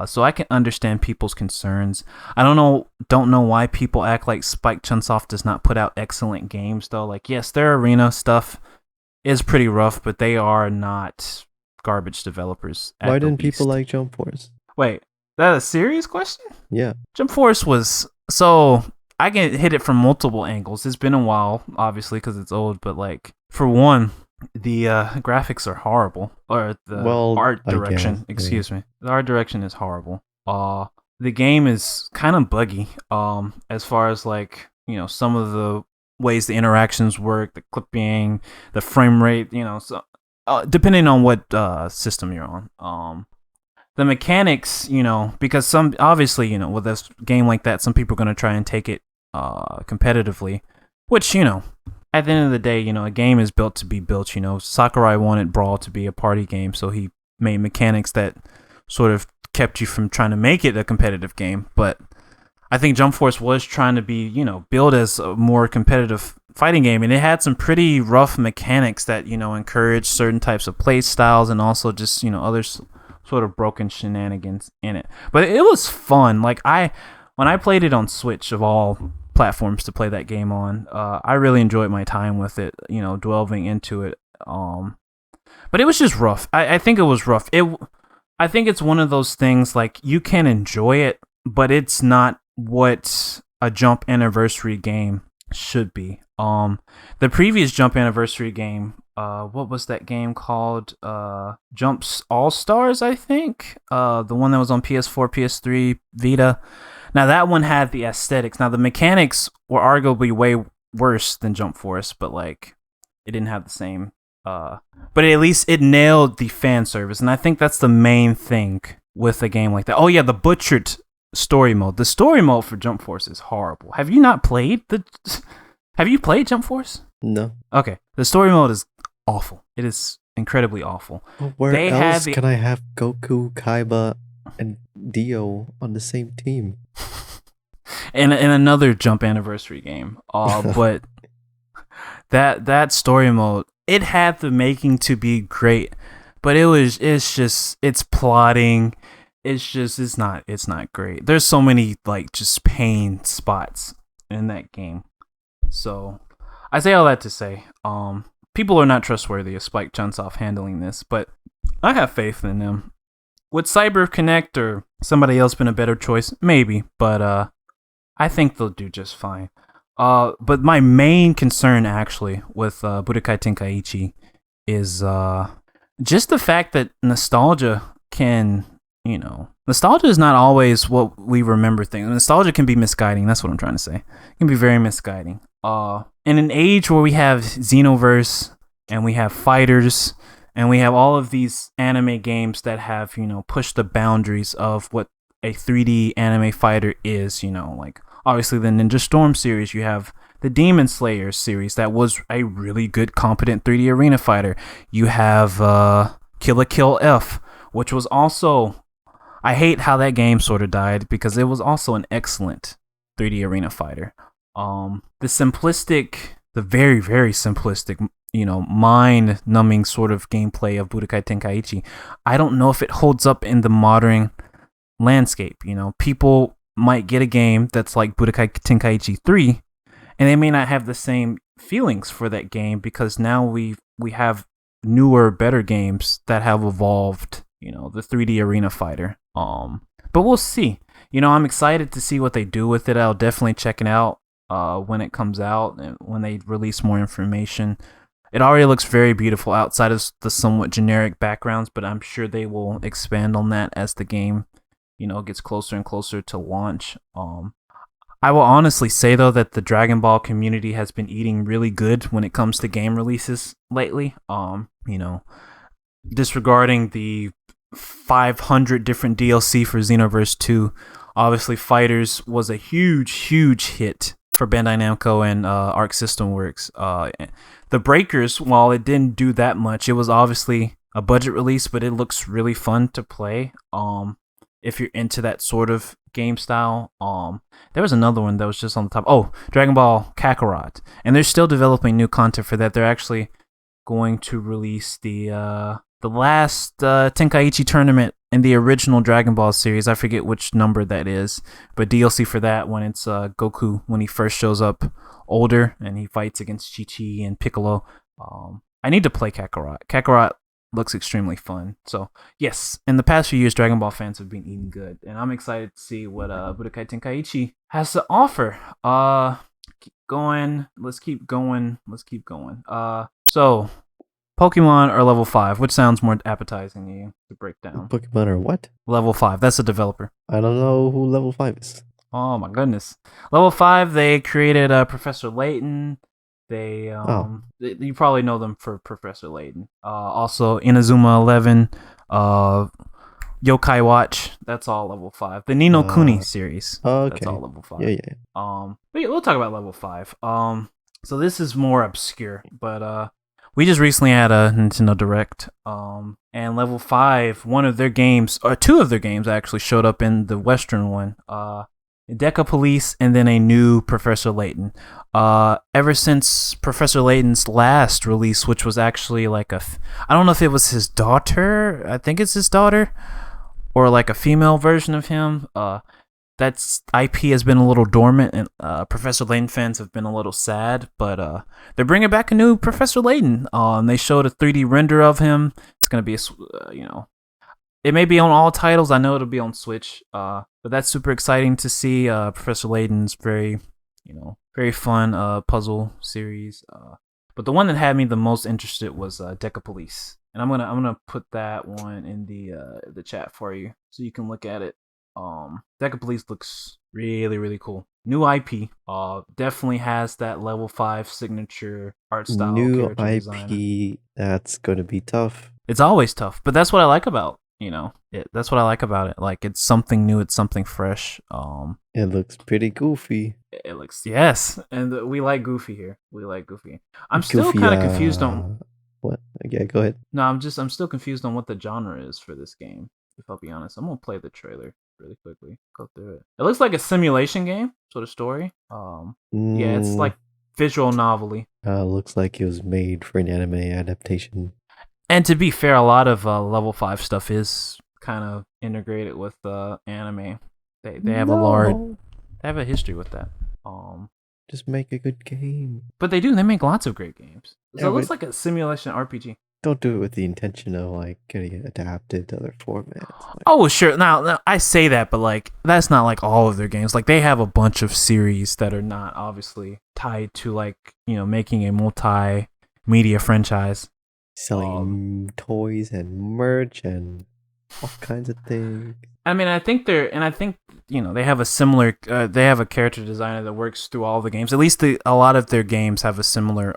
So I can understand people's concerns. I don't know why people act like Spike Chunsoft does not put out excellent games though. Like, yes, their arena stuff is pretty rough, but they are not garbage developers. Why didn't people like Jump Force? Wait, that a serious question? Yeah. Jump Force was, so I can hit it from multiple angles. It's been a while, obviously, because it's old, but like, for one, the graphics are horrible, or the art direction. Excuse me, the art direction is horrible. The game is kind of buggy. As far as like some of the ways the interactions work, the clipping, the frame rate. So depending on what system you're on. The mechanics, because some obviously with a game like that, some people are gonna try and take it competitively, which at the end of the day, a game is built to be built. Sakurai wanted Brawl to be a party game, so he made mechanics that sort of kept you from trying to make it a competitive game. But I think Jump Force was trying to be, built as a more competitive fighting game, and it had some pretty rough mechanics that, encouraged certain types of play styles and also just, other sort of broken shenanigans in it. But it was fun. Like when I played it on Switch, of all platforms to play that game on, I really enjoyed my time with it, delving into it. But it was just rough. I think it was rough. I think it's one of those things, like, you can enjoy it, but it's not what a Jump Anniversary game should be. The previous Jump Anniversary game, what was that game called? Jumps All Stars, I think. The one that was on PS4, PS3, Vita. Now, that one had the aesthetics. Now, the mechanics were arguably way worse than Jump Force, but, like, it didn't have the same. But at least it nailed the fan service, and I think that's the main thing with a game like that. Oh, yeah, the butchered story mode. The story mode for Jump Force is horrible. Have you not played Have you played Jump Force? No. Okay. The story mode is awful. It is incredibly awful. Well, where else can I have Goku, Kaiba, and Dio on the same team? In another Jump Anniversary game. But that story mode, it had the making to be great, but it's plotting. It's not great. There's so many, like, just pain spots in that game. So I say all that to say, people are not trustworthy of Spike Chunsoft handling this, but I have faith in them. Would Cyber Connect or somebody else been a better choice? Maybe, but I think they'll do just fine. But my main concern actually with Budokai Tenkaichi is just the fact that nostalgia can, nostalgia is not always what we remember things. Nostalgia can be misguiding. That's what I'm trying to say. It can be very misguiding. In an age where we have Xenoverse and we have fighters and we have all of these anime games that have, pushed the boundaries of what a 3D anime fighter is, like obviously the Ninja Storm series, you have the Demon Slayer series that was a really good, competent 3D arena fighter. You have Kill la Kill F, which was also, I hate how that game sort of died because it was also an excellent 3D arena fighter. The very, very simplistic, mind-numbing sort of gameplay of Budokai Tenkaichi, I don't know if it holds up in the modern landscape. People might get a game that's like Budokai Tenkaichi 3, and they may not have the same feelings for that game because now we have newer, better games that have evolved, the 3D arena fighter. But we'll see. I'm excited to see what they do with it. I'll definitely check it out when it comes out and when they release more information. It already looks very beautiful outside of the somewhat generic backgrounds, but I'm sure they will expand on that as the game, gets closer and closer to launch. I will honestly say, though, that the Dragon Ball community has been eating really good when it comes to game releases lately. Disregarding the 500 different DLC for Xenoverse 2, obviously Fighters was a huge, huge hit for Bandai Namco and Arc System Works. The Breakers, while it didn't do that much, it was obviously a budget release, but it looks really fun to play. If you're into that sort of game style. There was another one that was just on the top. Oh, Dragon Ball Kakarot. And they're still developing new content for that. They're actually going to release the last Tenkaichi tournament in the original Dragon Ball series. I forget which number that is, but DLC for that when it's Goku when he first shows up older and he fights against Chi-Chi and Piccolo. I need to play Kakarot. Kakarot looks extremely fun. So yes, in the past few years, Dragon Ball fans have been eating good, and I'm excited to see what Budokai Tenkaichi has to offer. Keep going. Let's keep going. So Pokemon are level 5, which sounds more appetizing to you to break down. Pokemon are what? Level 5. That's a developer. I don't know who level 5 is. Oh my goodness. Level 5, they created Professor Layton. They you probably know them for Professor Layton. Also Inazuma 11, Yokai Watch, that's all level 5. The Ni no Kuni series. Okay. That's all level 5. Yeah. But yeah, we'll talk about level 5. So this is more obscure, but we just recently had a Nintendo Direct. And level 5, one of their games, or two of their games actually showed up in the Western one. Deca Police, and then a new Professor Layton. Ever since Professor Layton's last release, which was actually like I don't know if it was his daughter, I think it's his daughter, or like a female version of him. That's IP has been a little dormant, and Professor Layton fans have been a little sad, but they're bringing back a new Professor Layton. They showed a 3D render of him. It's gonna be it may be on all titles. I know it'll be on Switch. But that's super exciting to see. Professor Layton's very fun puzzle series. But the one that had me the most interested was Deca Police, and I'm gonna put that one in the chat for you so you can look at it. Deca Police looks really, really cool. New IP. Definitely has that level 5 signature art style. New IP. Designer. That's gonna be tough. It's always tough, but that's what I like about. That's what I like about it. Like, it's something new, it's something fresh. It looks pretty goofy. It looks, yes, and we like Goofy here. I'm still kind of confused on what. Yeah, go ahead. No, I'm still confused on what the genre is for this game. If I'll be honest, I'm gonna play the trailer really quickly. Go through it. It looks like a simulation game sort of story. Yeah, it's like visual novelty. Looks like it was made for an anime adaptation. And to be fair, a lot of level 5 stuff is kind of integrated with anime. They have they have a history with that. Just make a good game. But they do. They make lots of great games. So it looks like a simulation RPG. don't do it with the intention of like getting it adapted to other formats. Like, Oh, sure. Now I say that, but like that's not like all of their games. Like they have a bunch of series that are not obviously tied to like making a multimedia franchise, selling toys and merch and all kinds of things. I mean, I think they have a similar. They have a character designer that works through all the games. At least a lot of their games have a similar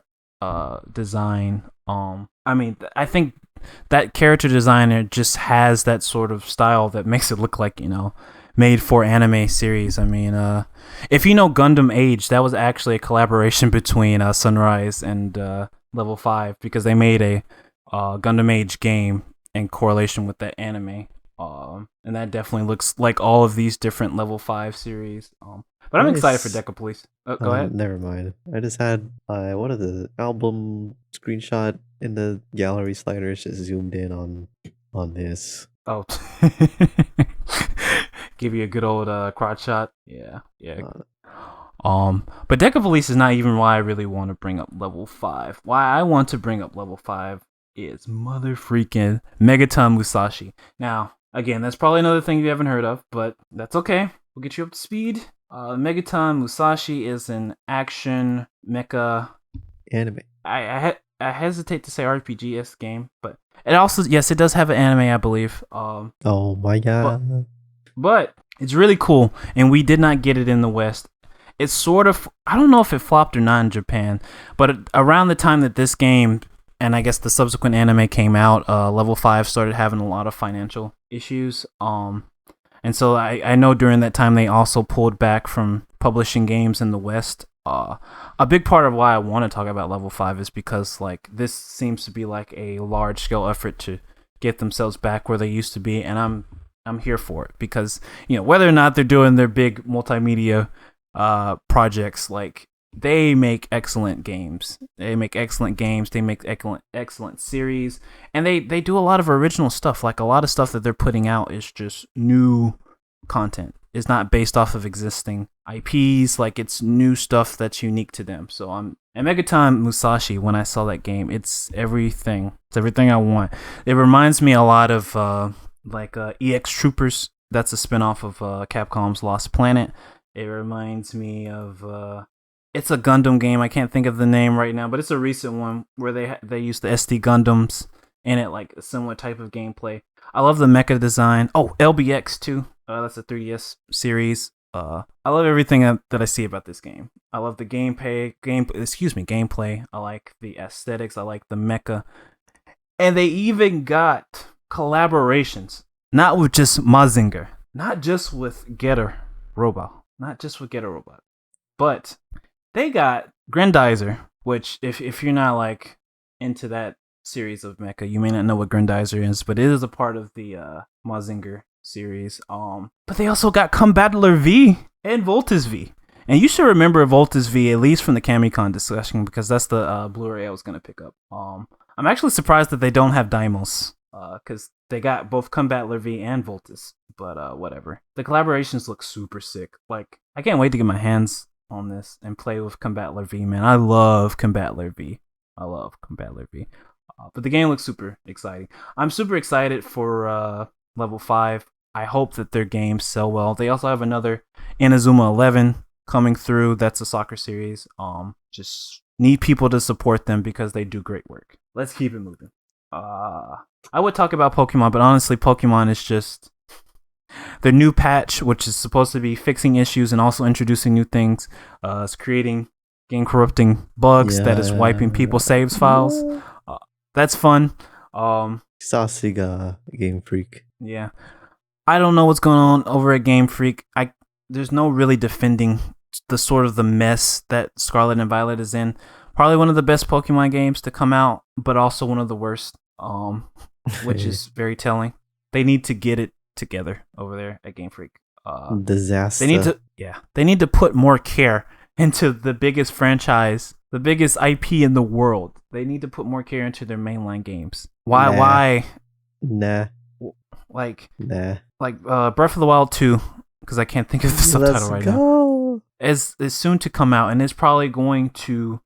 design. I mean, I think that character designer just has that sort of style that makes it look like made for anime series. I mean, if you know Gundam Age, that was actually a collaboration between Sunrise and Level 5 because they made a Gundam Age game in correlation with that anime. And that definitely looks like all of these different Level 5 series. But I'm excited for Deca Police. Go ahead. Never mind. I just had one of the album screenshot in the gallery sliders just zoomed in on this. Oh, give you a good old crotch shot. Yeah. But Deca Police is not even why I really want to bring up Level 5. Why I want to bring up Level 5 is mother freaking Megaton Musashi. Now, again, that's probably another thing you haven't heard of, but that's okay. We'll get you up to speed. Megaton Musashi is an action mecha anime. I hesitate to say RPG-esque game, but it also, yes, it does have an anime, I believe. Oh my god. But it's really cool, and we did not get it in the West. It's sort of, I don't know if it flopped or not in Japan, but around the time that this game, and I guess the subsequent anime came out, Level 5 started having a lot of financial issues. And so I know during that time they also pulled back from publishing games in the West. A big part of why I want to talk about Level 5 is because like this seems to be like a large scale effort to get themselves back where they used to be, and I'm here for it because whether or not they're doing their big multimedia projects, like they make excellent games. They make excellent series, and they do a lot of original stuff. Like a lot of stuff that they're putting out is just new content. It's not based off of existing IPs. Like it's new stuff that's unique to them. So and Megaton Musashi, when I saw that game, it's everything. It's everything I want. It reminds me a lot of EX Troopers. That's a spinoff of Capcom's Lost Planet. It reminds me of it's a Gundam game. I can't think of the name right now, but it's a recent one where they use the SD Gundams in it, like a similar type of gameplay. I love the mecha design. Oh, LBX too. That's a 3DS series. I love everything that I see about this game. I love the gameplay. I like the aesthetics. I like the mecha, and they even got collaborations, not with just Mazinger, not just with Getter Robot, but they got Grendizer, which if you're not like into that series of mecha, you may not know what Grendizer is, but it is a part of the Mazinger series. But they also got Combattler V and Voltus V. And you should remember Voltus V, at least from the Camicon discussion, because that's the Blu-ray I was going to pick up. I'm actually surprised that they don't have Deimos, because they got both Combattler V and Voltus, but whatever. The collaborations look super sick. Like, I can't wait to get my hands on this and play with Combattler V, man. I love Combattler V. But the game looks super exciting. I'm super excited for Level 5. I hope that their games sell well. They also have another Inazuma 11 coming through. That's a soccer series. Just need people to support them because they do great work. Let's keep it moving. I would talk about Pokemon, but honestly, Pokemon is just their new patch, which is supposed to be fixing issues and also introducing new things. It's creating game corrupting bugs that is wiping people's saves files. That's fun. Sasiga Game Freak. Yeah. I don't know what's going on over at Game Freak. There's no really defending the sort of the mess that Scarlet and Violet is in. Probably one of the best Pokemon games to come out, but also one of the worst, which is very telling. They need to get it together over there at Game Freak. Disaster. They need to put more care into the biggest franchise, the biggest IP in the world. They need to put more care into their mainline games. Why? Nah. Like Breath of the Wild 2, because I can't think of the subtitle right now. Is soon to come out, and it's probably going to,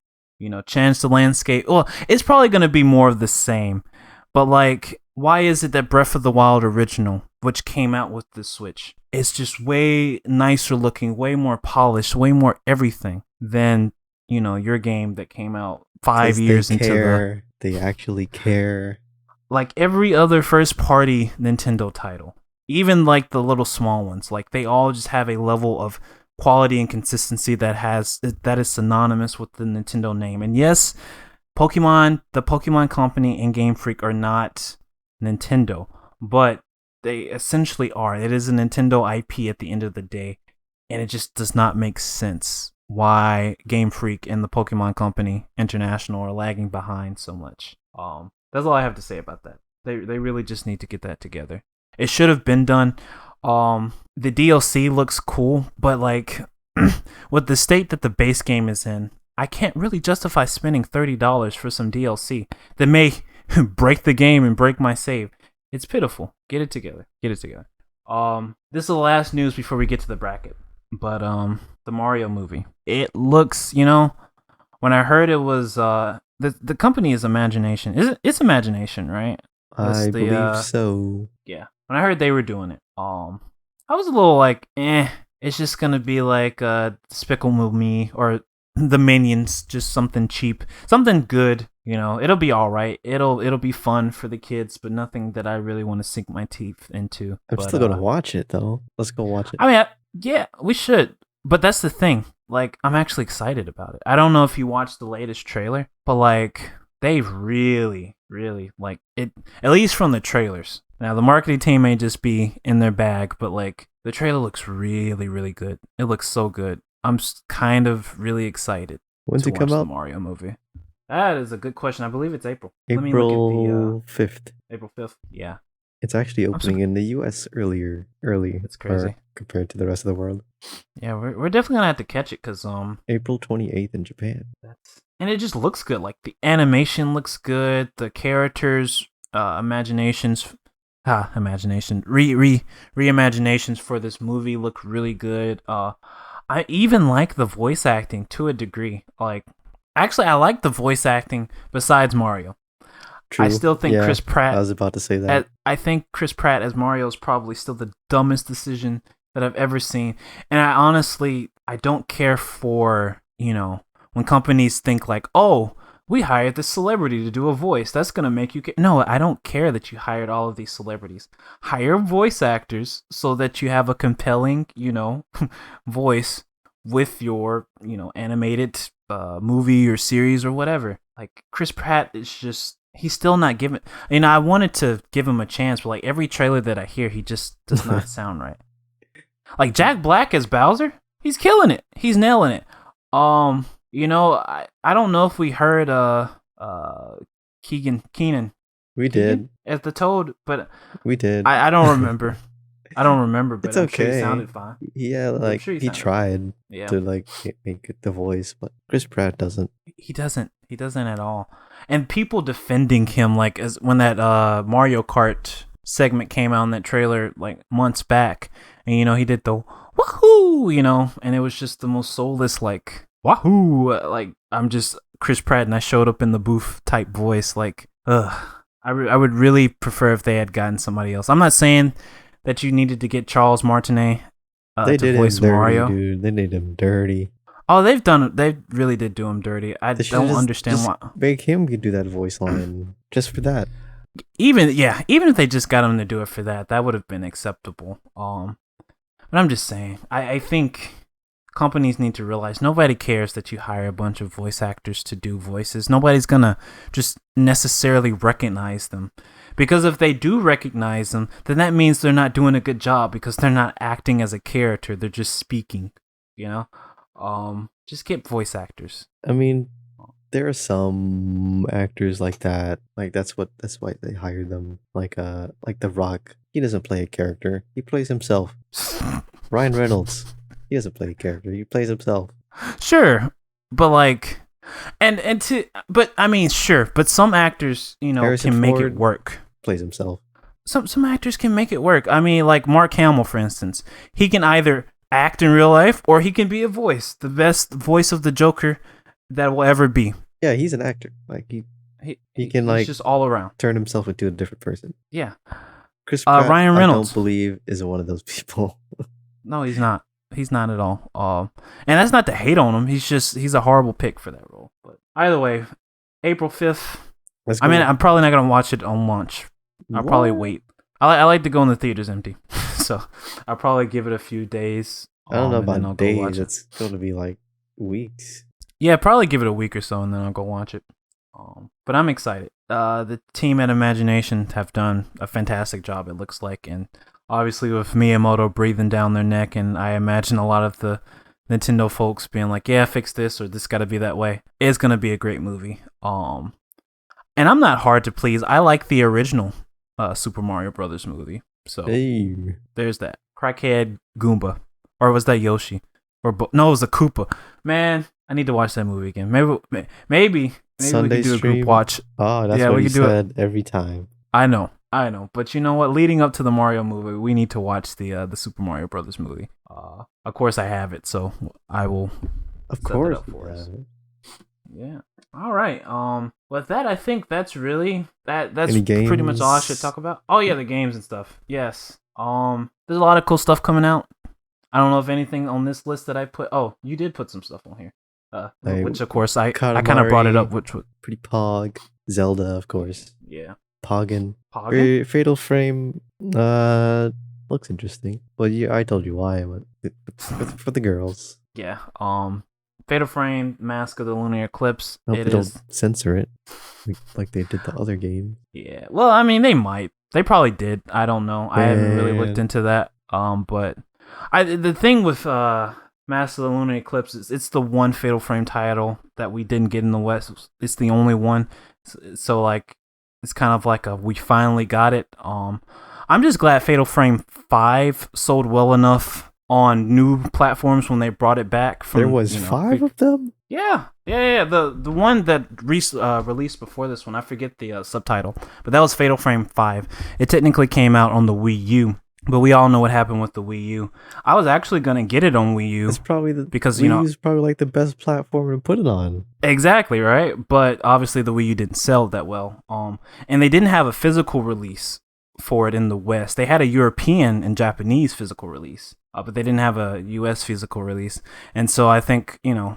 change the landscape. Well, it's probably going to be more of the same. But like, why is it that Breath of the Wild original, which came out with the Switch, is just way nicer looking, way more polished, way more everything than, you know, your game that came out 5 years into they actually care. Like every other first party Nintendo title, even like the little small ones, like they all just have a level of quality and consistency that is synonymous with the Nintendo name. And yes, the Pokemon Company and Game Freak are not Nintendo, but they essentially are. It is a Nintendo IP at the end of the day, and it just does not make sense why Game Freak and the Pokemon Company International are lagging behind so much. That's all I have to say about that. They really just need to get that together. It should have been done. The DLC looks cool, but like with the state that the base game is in, I can't really justify spending $30 for some DLC that may break the game and break my save. It's pitiful. Get it together. This is the last news before we get to the bracket. But the Mario movie. It looks, you know, when I heard it was the company is Imagination. It's Imagination, right? I believe so. Yeah. When I heard they were doing it, I was a little like, it's just gonna be like Despicable Me or the Minions, just something cheap, something good. You know, it'll be all right. It'll be fun for the kids, but nothing that I really want to sink my teeth into. I'm still gonna watch it though. Let's go watch it. I mean, yeah, we should. But that's the thing. Like, I'm actually excited about it. I don't know if you watched the latest trailer, but like, they've really, like it. At least from the trailers. Now, the marketing team may just be in their bag, but like, the trailer looks really good. It looks so good. I'm kind of really excited. When's it come out? The Mario movie. That is a good question. I believe it's April. April 5th. April 5th. Yeah. It's actually opening in the US early. It's crazy compared to the rest of the world. Yeah, we're definitely gonna have to catch it because April 28th in Japan. And it just looks good. Like the animation looks good. The characters, reimaginations for this movie look really good. I even like the voice acting to a degree. Like, actually, I like the voice acting besides Mario. True. I still think Chris Pratt. I was about to say that. I think Chris Pratt as Mario is probably still the dumbest decision that I've ever seen. And I don't care for, you know, when companies think like, oh, we hired this celebrity to do a voice. That's going to make you... No, I don't care that you hired all of these celebrities. Hire voice actors so that you have a compelling, you know, voice with your, you know, animated movie or series or whatever. Like, Chris Pratt is just... He's still not given... You know, I wanted to give him a chance, but like every trailer that I hear, he just does not sound right. Like Jack Black as Bowser, he's killing it. He's nailing it. You know, I don't know if we heard Keenan. We did. As the Toad, but we did. I don't remember. But it's okay. I'm sure he sounded fine. Yeah, like he tried to like make the voice, but Chris Pratt doesn't. He doesn't at all. And people defending him, like as when that Mario Kart segment came out in that trailer like months back, and you know he did the wahoo, you know, and it was just the most soulless like wahoo, like I'm just Chris Pratt and I showed up in the booth type voice, like I would really prefer if they had gotten somebody else. I'm not saying that you needed to get Charles Martinet to voice Mario. Dude. They did him dirty. Oh, they really did do him dirty. I don't understand why. Make him do that voice line just for that. Even if they just got him to do it for that, that would have been acceptable. But I'm just saying, I think companies need to realize nobody cares that you hire a bunch of voice actors to do voices. Nobody's gonna just necessarily recognize them. Because if they do recognize them, then that means they're not doing a good job because they're not acting as a character. They're just speaking, you know? Just get voice actors. I mean, there are some actors like that. Like that's why they hired them. Like The Rock. He doesn't play a character. He plays himself. Ryan Reynolds. He doesn't play a character. He plays himself. Sure. But like but I mean sure, but some actors, you know, Harrison can Ford make it work. Plays himself. Some actors can make it work. I mean, like Mark Hamill, for instance. He can either act in real life or he can be a voice. The best voice of the Joker that will ever be. Yeah, he's an actor. Like He can he's just all around. turn himself into a different person. Yeah. Chris Pratt, Ryan Reynolds, I don't believe, is one of those people. No, he's not. He's not at all. And that's not to hate on him. He's a horrible pick for that role. But either way, April 5th. I mean, I'm probably not gonna watch it on launch. I'll probably wait. I like to go in the theaters empty, so I'll probably give it a few days. I don't know about days. It's going to be like weeks. Yeah, probably give it a week or so, and then I'll go watch it. But I'm excited. The team at Imagination have done a fantastic job, it looks like, and obviously with Miyamoto breathing down their neck, and I imagine a lot of the Nintendo folks being like, yeah, fix this, or this got to be that way. It's going to be a great movie. And I'm not hard to please. I like the original Super Mario Brothers movie. So there's that. Crackhead Goomba. Or was that Yoshi? No, it was a Koopa. Man, I need to watch that movie again. Maybe Sunday we could do stream. A group watch. Oh, that's what you said every time. I know. But you know what? Leading up to the Mario movie, we need to watch the Super Mario Brothers movie. Of course, I have it, so I will. Of course, for us. Yeah. All right. With that, I think that's really that's pretty much all I should talk about. Oh yeah, the games and stuff. Yes. There's a lot of cool stuff coming out. I don't know if anything on this list that I put. Oh, you did put some stuff on here. Which of course I kind of brought it up. Which was pretty Pog. Zelda, of course. Yeah. Poggin. Fatal Frame. Looks interesting. Well, I told you why. But for the girls. Yeah. Fatal Frame, Mask of the Lunar Eclipse. I hope they don't censor it like they did the other game. Yeah. Well, I mean, they might. They probably did. I don't know. I haven't really looked into that. But the thing with Mask of the Lunar Eclipse is it's the one Fatal Frame title that we didn't get in the West. It's the only one. So like, it's kind of like we finally got it. I'm just glad Fatal Frame 5 sold well enough on new platforms when they brought it back. There was 5 of them? Yeah. The one that released before this one, I forget the subtitle, but that was Fatal Frame 5. It technically came out on the Wii U, but we all know what happened with the Wii U. I was actually gonna get it on Wii U. It's probably because Wii U is probably like the best platform to put it on. Exactly, right? But obviously the Wii U didn't sell that well. And they didn't have a physical release for it in the West. They had a European and Japanese physical release. But they didn't have a US physical release. And so I think, the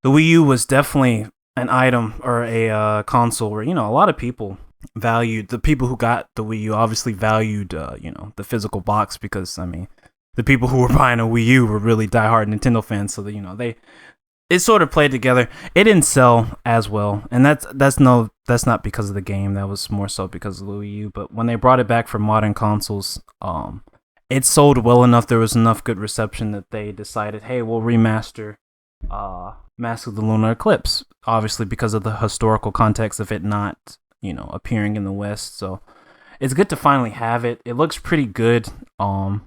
Wii U was definitely an item or a console where, a lot of people valued, the people who got the Wii U obviously valued, the physical box because, I mean, the people who were buying a Wii U were really diehard Nintendo fans. So, it sort of played together. It didn't sell as well. And that's not because of the game. That was more so because of the Wii U. But when they brought it back for modern consoles, it sold well enough. There was enough good reception that they decided, hey, we'll remaster Mask of the Lunar Eclipse. Obviously, because of the historical context of it not, appearing in the West. So it's good to finally have it. It looks pretty good. I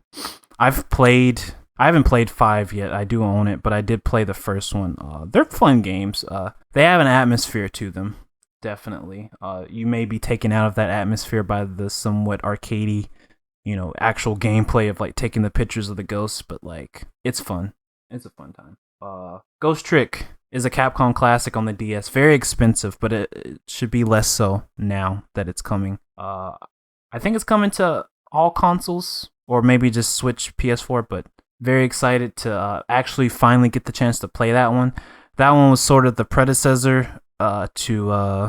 haven't played 5 yet. I do own it, but I did play the first one. They're fun games. They have an atmosphere to them, definitely. You may be taken out of that atmosphere by the somewhat arcadey, actual gameplay of like taking the pictures of the ghosts, but like it's fun. It's a fun time. Ghost Trick is a Capcom classic on the DS. Very expensive, but it should be less so now that it's coming. I think it's coming to all consoles or maybe just Switch, PS4, but very excited to actually finally get the chance to play that one. That one was sort of the predecessor to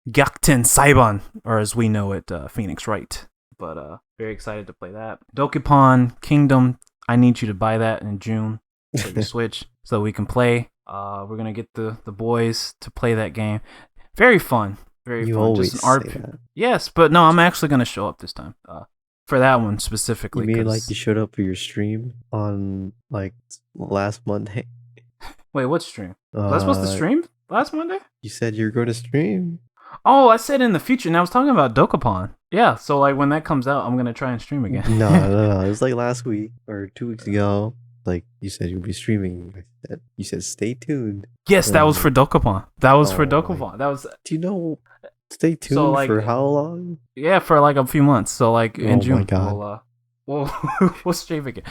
Gyakuten Saiban, or as we know it, Phoenix Wright. But very excited to play that. Dokapon Kingdom, I need you to buy that in June for the Switch so we can play. We're gonna get the boys to play that game. Very fun. Very you fun. Always just an say that. Yes, but no, I'm actually gonna show up this time. For that one specifically. You mean like you showed up for your stream on like last Monday? Wait, what stream? Was I supposed to stream last Monday? You said you were going to stream. Oh, I said in the future, and I was talking about Dokapon. Yeah, so like when that comes out, I'm gonna try and stream again. No. It was like last week or 2 weeks ago. Like you said you'd be streaming. You said stay tuned. Yes, that was for Dokapon. For Dokapon. That was. Do you know? Stay tuned for how long? Yeah, for like a few months. So like in June, my God. we'll stream again.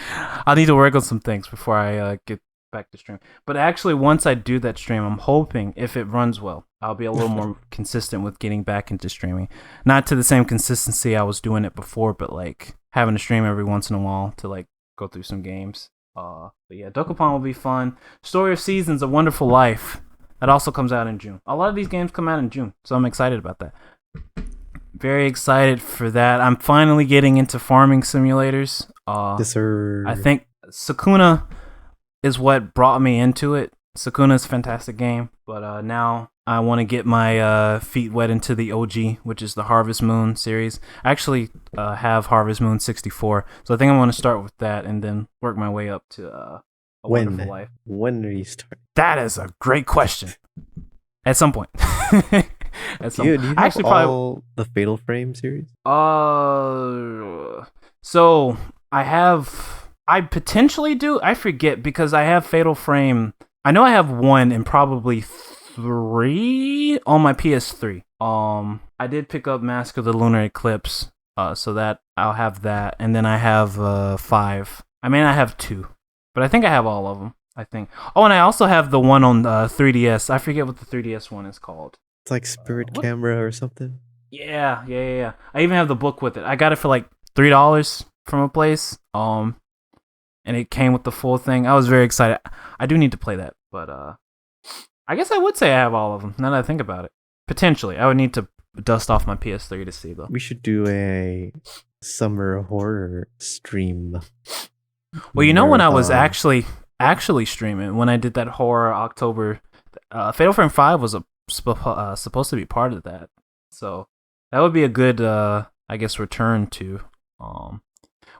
I need to work on some things before I get back to stream. But actually, once I do that stream, I'm hoping if it runs well, I'll be a little more consistent with getting back into streaming. Not to the same consistency I was doing it before, but like having a stream every once in a while to like go through some games. But yeah, Dokapon will be fun. Story of Seasons: A Wonderful Life. That also comes out in June. A lot of these games come out in June, so I'm excited about that. Very excited for that. I'm finally getting into farming simulators. Yes, sir. I think Sakuna is what brought me into it. Sakuna is a fantastic game, but now I want to get my feet wet into the OG, which is the Harvest Moon series. I actually have Harvest Moon 64, so I think I want to start with that and then work my way up to A Wonderful Life. When do you start? That is a great question. At some point. Do you have actually all the Fatal Frame series? So I potentially do. I forget because I have Fatal Frame. I know I have 1 and probably 3 on my PS3. I did pick up Mask of the Lunar Eclipse, so that I'll have that, and then I have 5. I mean, I have 2, but I think I have all of them. I think. Oh, and I also have the one on 3DS. I forget what the 3DS one is called. It's like Spirit Camera or something. Yeah. I even have the book with it. I got it for like $3 from a place. And it came with the full thing. I was very excited. I do need to play that, but I guess I would say I have all of them. Now that I think about it, potentially I would need to dust off my PS3 to see though. We should do a summer horror stream. Well, you know when I was actually streaming, when I did that horror October, Fatal Frame 5 was supposed to be part of that, so that would be a good I guess return to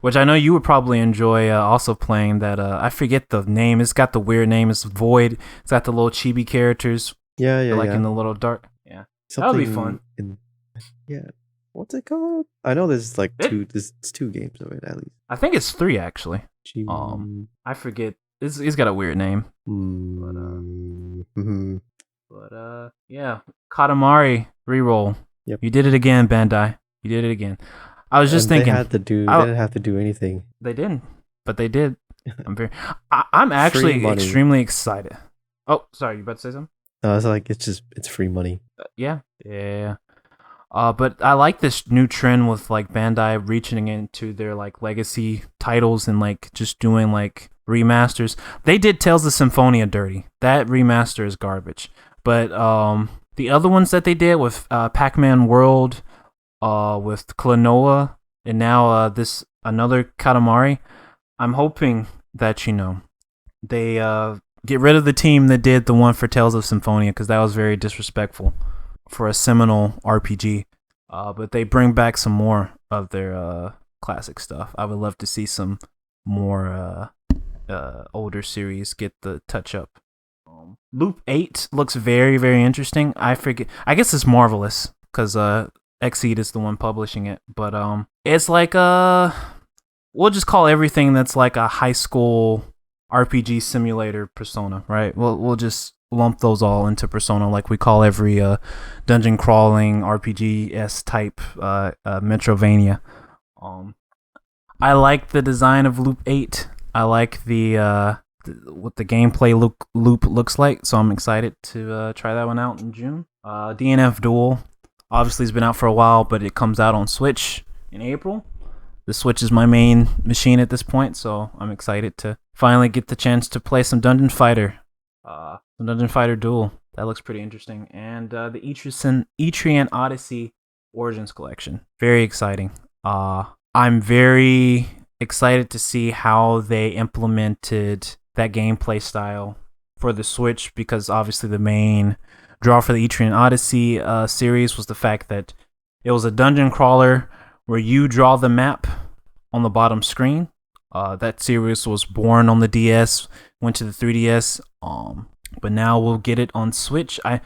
which I know you would probably enjoy also playing that. I forget the name. It's got the weird name. It's Void. It's got the little chibi characters. Yeah. In the little dark. Yeah. That would be fun. What's it called? I know there's like two. There's 2 games of it at least. I think it's 3 actually. I forget. It's got a weird name. But yeah. Katamari reroll. Yep. You did it again, Bandai. You did it again. I was just thinking they didn't have to do anything. They didn't, but they did. I'm actually extremely excited. Oh, sorry, you about to say something? No, it's like it's free money. Yeah. But I like this new trend with like Bandai reaching into their like legacy titles and like just doing like remasters. They did Tales of Symphonia dirty. That remaster is garbage. But the other ones that they did with Pac-Man World, with Klonoa, and now this another Katamari, I'm hoping that they get rid of the team that did the one for Tales of Symphonia, because that was very disrespectful for a seminal RPG. But they bring back some more of their classic stuff. I would love to see some more older series get the touch up. Loop 8 looks very, very interesting. I guess it's Marvelous, because Exceed is the one publishing it. But it's like we'll just call everything that's like a high school RPG simulator Persona, right? We'll just lump those all into Persona, like we call every dungeon crawling RPG-esque type Metrovania. I like the design of Loop 8. I like what the gameplay loop looks like, so I'm excited to try that one out in June. DNF Duel obviously has been out for a while, but it comes out on Switch in April. The Switch is my main machine at this point, so I'm excited to finally get the chance to play some Dungeon Fighter. Dungeon Fighter Duel. That looks pretty interesting. And the Etrian Odyssey Origins Collection. Very exciting. I'm very excited to see how they implemented that gameplay style for the Switch, because obviously the main draw for the Etrian Odyssey series was the fact that it was a dungeon crawler where you draw the map on the bottom screen. That series was born on the DS, went to the 3DS, but now we'll get it on Switch. I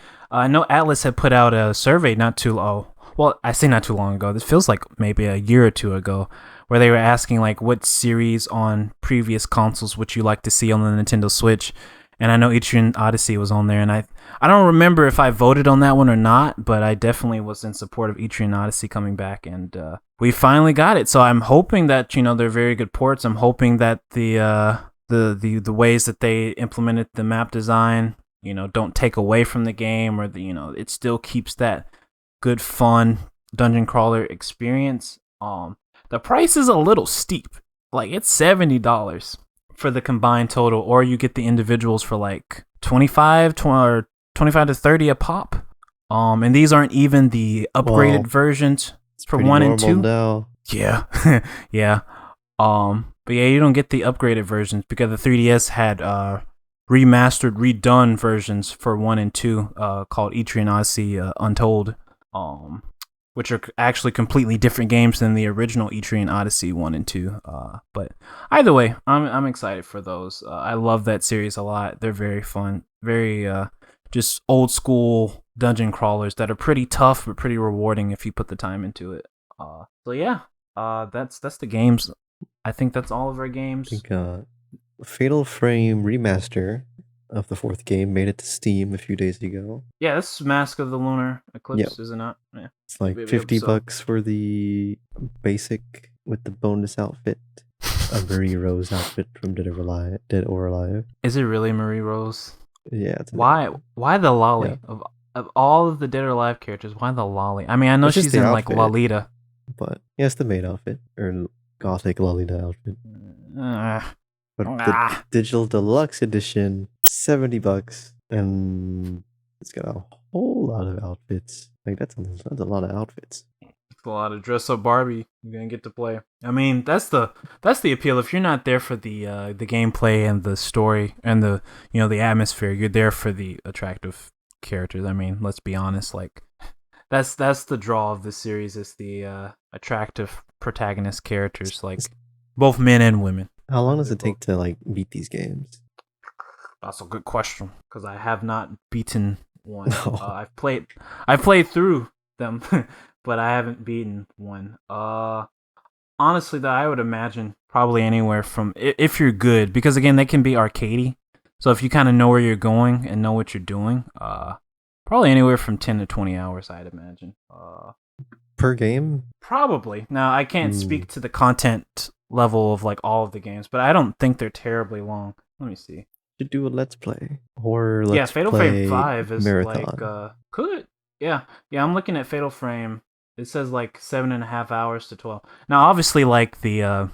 know Atlas had put out a survey not too long. Well, I say not too long ago. This feels like maybe a year or two ago, where they were asking like what series on previous consoles would you like to see on the Nintendo Switch. And I know Etrian Odyssey was on there, and I don't remember if I voted on that one or not, but I definitely was in support of Etrian Odyssey coming back, and we finally got it. So I'm hoping that they're very good ports. I'm hoping that the the ways that they implemented the map design, don't take away from the game, or it still keeps that good fun dungeon crawler experience. The price is a little steep. Like, it's $70 for the combined total, or you get the individuals for like 25 to 30 a pop. And these aren't even the upgraded versions for 1 and 2. Now. Yeah. Yeah. But yeah, you don't get the upgraded versions because the 3DS had remastered, redone versions for 1 and 2 called Ichi and Odyssey Untold, which are actually completely different games than the original Ichi and Odyssey 1 and 2. But either way, I'm excited for those. I love that series a lot. They're very fun, very just old school dungeon crawlers that are pretty tough but pretty rewarding if you put the time into it. So yeah, that's the games. I think that's all of our games. I think Fatal Frame Remaster of the 4th game made it to Steam a few days ago. Yeah, this is Mask of the Lunar Eclipse, is it not? Yeah. It's like $50 for the basic with the bonus outfit. A Marie Rose outfit from Dead or Alive. Is it really Marie Rose? Yeah. Why the lolly? Yeah. Of all of the Dead or Alive characters, why the lolly? I mean, I know she's in outfit, like Lolita. But yeah, it's the maid outfit. Or Gothic Lolita outfit. But the Digital Deluxe Edition, $70, and it's got a whole lot of outfits. Like that's a lot of outfits. It's a lot of dress up Barbie you're gonna get to play. I mean, that's the appeal. If you're not there for the gameplay and the story and the the atmosphere, you're there for the attractive characters. I mean, let's be honest. Like that's the draw of the series is the attractive protagonist characters, like both men and women. How long does it take to like beat these games? That's a good question because I have not beaten one. No. I've played through them, but I haven't beaten one. Honestly, though, I would imagine probably anywhere from if you're good, because again they can be arcadey. So if you kind of know where you're going and know what you're doing, probably anywhere from 10 to 20 hours, I'd imagine. Per game? Probably. Now I can't speak to the content level of like all of the games, but I don't think they're terribly long. Let me see. To do a let's play or let's Fatal play Frame 5 is marathon. Like could I'm looking at Fatal Frame. It says like 7.5 hours to 12. Now obviously like the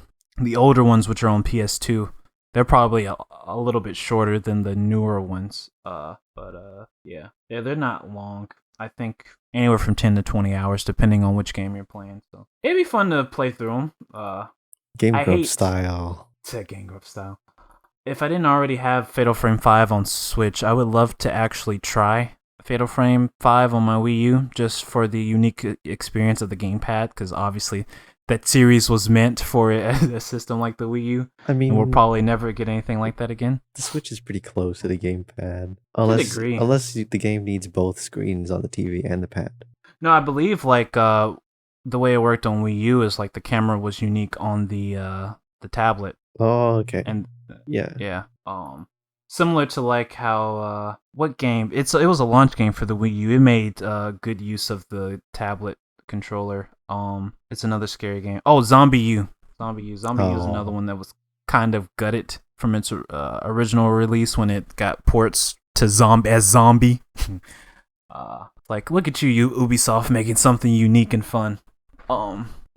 older ones which are on PS2, they're probably a little bit shorter than the newer ones. Yeah, they're not long. I think anywhere from 10 to 20 hours depending on which game you're playing. So it'd be fun to play through them. Game Grump style. Game Grump style. If I didn't already have Fatal Frame 5 on Switch, I would love to actually try Fatal Frame 5 on my Wii U just for the unique experience of the gamepad, because obviously that series was meant for a system like the Wii U. I mean, and we'll probably never get anything like that again. The Switch is pretty close to the gamepad, unless the game needs both screens on the TV and the pad. No, I believe like the way it worked on Wii U is like the camera was unique on the tablet. Oh, okay. And yeah. Similar to like how what game? It was a launch game for the Wii U. It made good use of the tablet controller. It's another scary game. Oh, Zombie U. Zombie U is another one that was kind of gutted from its original release when it got ports to Zombie. Like, look at you Ubisoft making something unique and fun.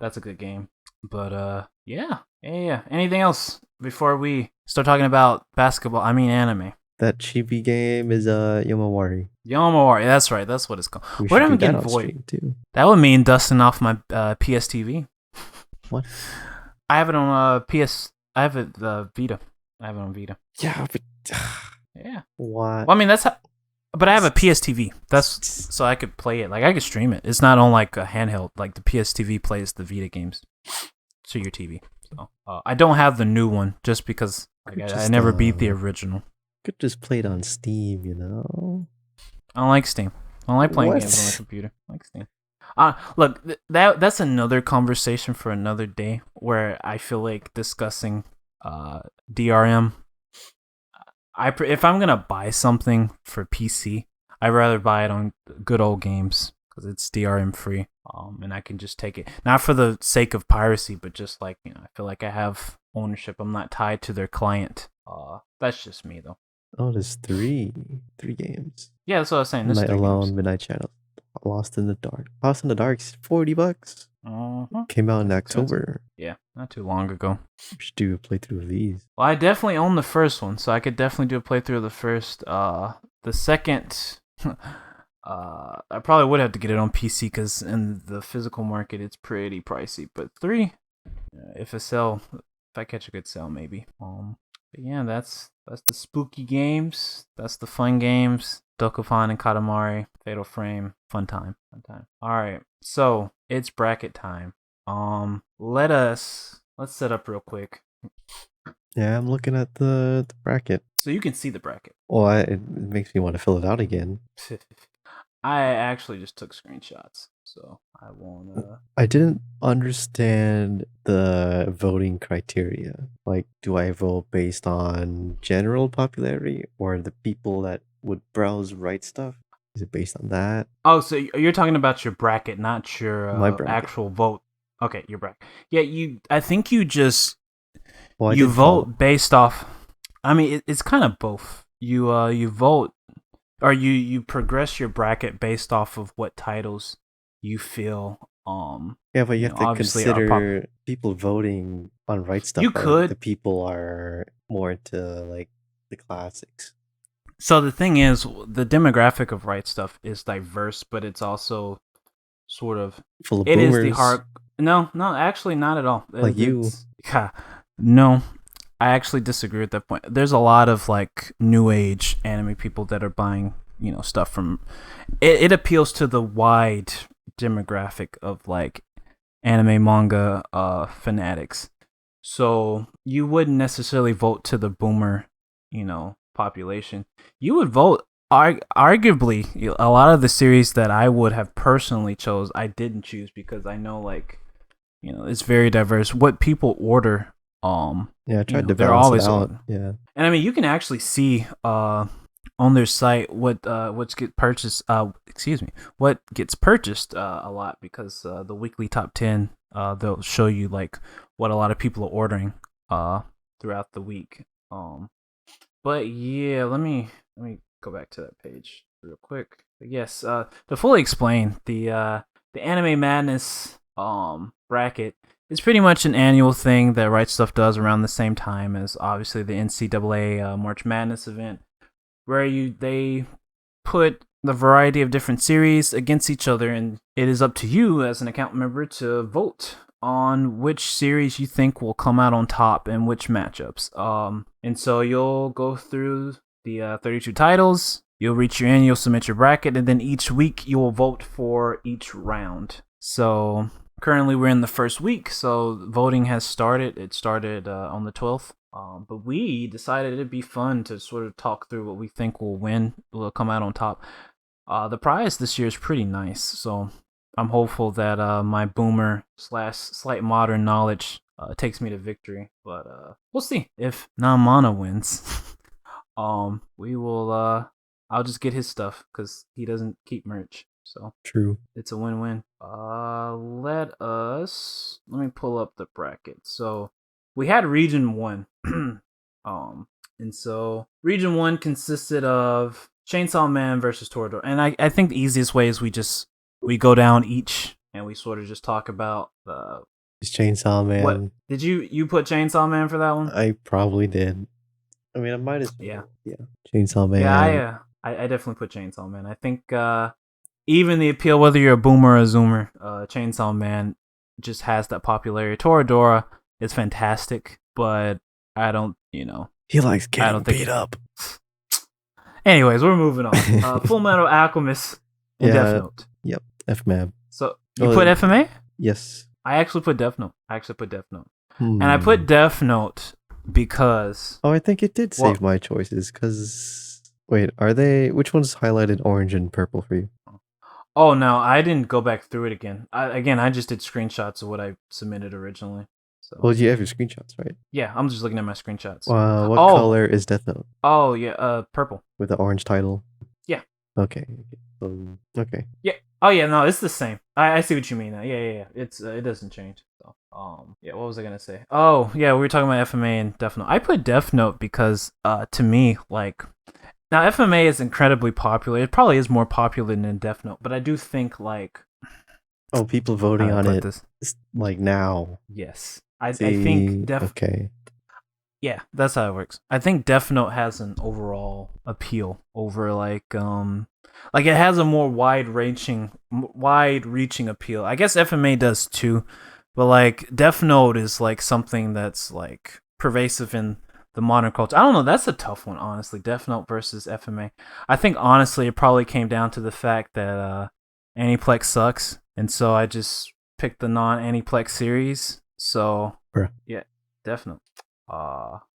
That's a good game. But yeah. Anything else before we start talking about anime? That chibi game is Yomawari. Yomawari, that's right. That's what it's called. Where am I getting void? Too. That would mean dusting off my PS TV. What? I have it on I have it Vita. I have it on Vita. Yeah, but yeah. What? Well, I mean that's how. But I have a PS TV. That's so I could play it. Like I could stream it. It's not on like a handheld. Like the PS TV plays the Vita games to your TV. So I don't have the new one just because I never beat the original. Could just play it on Steam, you know. I don't like Steam. I don't like playing games on my computer. I like Steam. Look, that's another conversation for another day. Where I feel like discussing DRM. If I'm gonna buy something for PC, I'd rather buy it on good old games because it's DRM free. And I can just take it, not for the sake of piracy, but just like I feel like I have ownership. I'm not tied to their client. That's just me though. Oh, there's three games. Yeah, that's what I was saying. Night Alone, Midnight Shadows, Lost in the Dark. Lost in the Dark's $40. Came out in October. Yeah, not too long ago. We should do a playthrough of these. Well, I definitely own the first one, so I could definitely do a playthrough of the first. The second, I probably would have to get it on PC because in the physical market it's pretty pricey. But 3, if I catch a good sale, maybe. But yeah, that's the spooky games. That's the fun games. Dokufan and Katamari, Fatal Frame, fun time. All right, so it's bracket time. Let's set up real quick. Yeah, I'm looking at the bracket. So you can see the bracket. Well, it makes me want to fill it out again. I actually just took screenshots, so I won't. I didn't understand the voting criteria. Like, do I vote based on general popularity or the people that would browse RIghtstuf? Is it based on that? Oh, so you're talking about your bracket, not your My bracket. actual vote. Okay, your bracket. Yeah, I think you just Well, you vote based off. I mean, it's kind of both. You vote, or you progress your bracket based off of what titles you feel. Yeah, but you have to consider people voting on RIghtstuf. You could. The people are more into like the classics. So the thing is, the demographic of RIghtstuf is diverse, but it's also sort of full of boomers. It is the hard. No, actually, not at all. Like you. No, I actually disagree with that point. There's a lot of like new age anime people that are buying, stuff from. It appeals to the wide demographic of like anime manga fanatics. So you wouldn't necessarily vote to the boomer, population. You would vote. Arguably, a lot of the series that I would have personally chose, I didn't choose because I know it's very diverse. What people order. Yeah, I tried to balance it out. Yeah, and I mean you can actually see on their site what gets purchased. What gets purchased a lot because the weekly top 10 they'll show you like what a lot of people are ordering throughout the week. But yeah, let me go back to that page real quick. But yes, to fully explain the Anime Madness bracket. It's pretty much an annual thing that RIghtstuf does around the same time as obviously the NCAA March Madness event, where they put the variety of different series against each other, and it is up to you as an account member to vote on which series you think will come out on top and which matchups. And so you'll go through the 32 titles, you'll reach your end, you'll submit your bracket, and then each week you will vote for each round. So currently we're in the first week, so voting has started. It started on the 12th. But we decided it'd be fun to sort of talk through what we think will come out on top. The prize this year is pretty nice, so I'm hopeful that my boomer / slight modern knowledge takes me to victory. But we'll see. If Namana wins, we will. I'll just get his stuff because he doesn't keep merch. So true. It's a win-win. Let me pull up the bracket. So we had Region 1. And so Region 1 consisted of Chainsaw Man versus Toradora. And I think the easiest way is we go down each and we sort of just talk about Chainsaw Man. What did you put Chainsaw Man for that one? I probably did. I mean, I might as well. Yeah. Chainsaw Man. Yeah, I definitely put Chainsaw Man. I think even the appeal, whether you're a boomer or a zoomer, Chainsaw Man just has that popularity. Toradora is fantastic, but I don't, he likes getting beat up. Anyways, we're moving on. Full Metal Alchemist and Death Note. Yep, FMAB. So you put FMA? Yes. I actually put Death Note. And I put Death Note because... Oh, I think it did save my choices, because... Wait, are they... Which one's highlighted orange and purple for you? Oh, no, I didn't go back through it again. I just did screenshots of what I submitted originally. So. Well, you have your screenshots, right? Yeah, I'm just looking at my screenshots. What color is Death Note? Oh, yeah, purple. With the orange title? Yeah. Okay. Okay. Yeah. Oh, yeah, no, it's the same. I see what you mean now. Yeah. It doesn't change. So. Yeah, what was I gonna say? Oh, yeah, we were talking about FMA and Death Note. I put Death Note because, to me, like, now FMA is incredibly popular. It probably is more popular than Death Note, but I do think like, Oh, people voting on it like now. Yes, I think okay. Yeah, that's how it works. I think Death Note has an overall appeal over like it has a more wide-reaching appeal. I guess FMA does too, but like Death Note is like something that's like pervasive in the modern culture. I don't know, that's a tough one, honestly. Death Note versus FMA. I think honestly it probably came down to the fact that NWEpic sucks, and so I just picked the non-NWEpic series. So yeah, Death Note.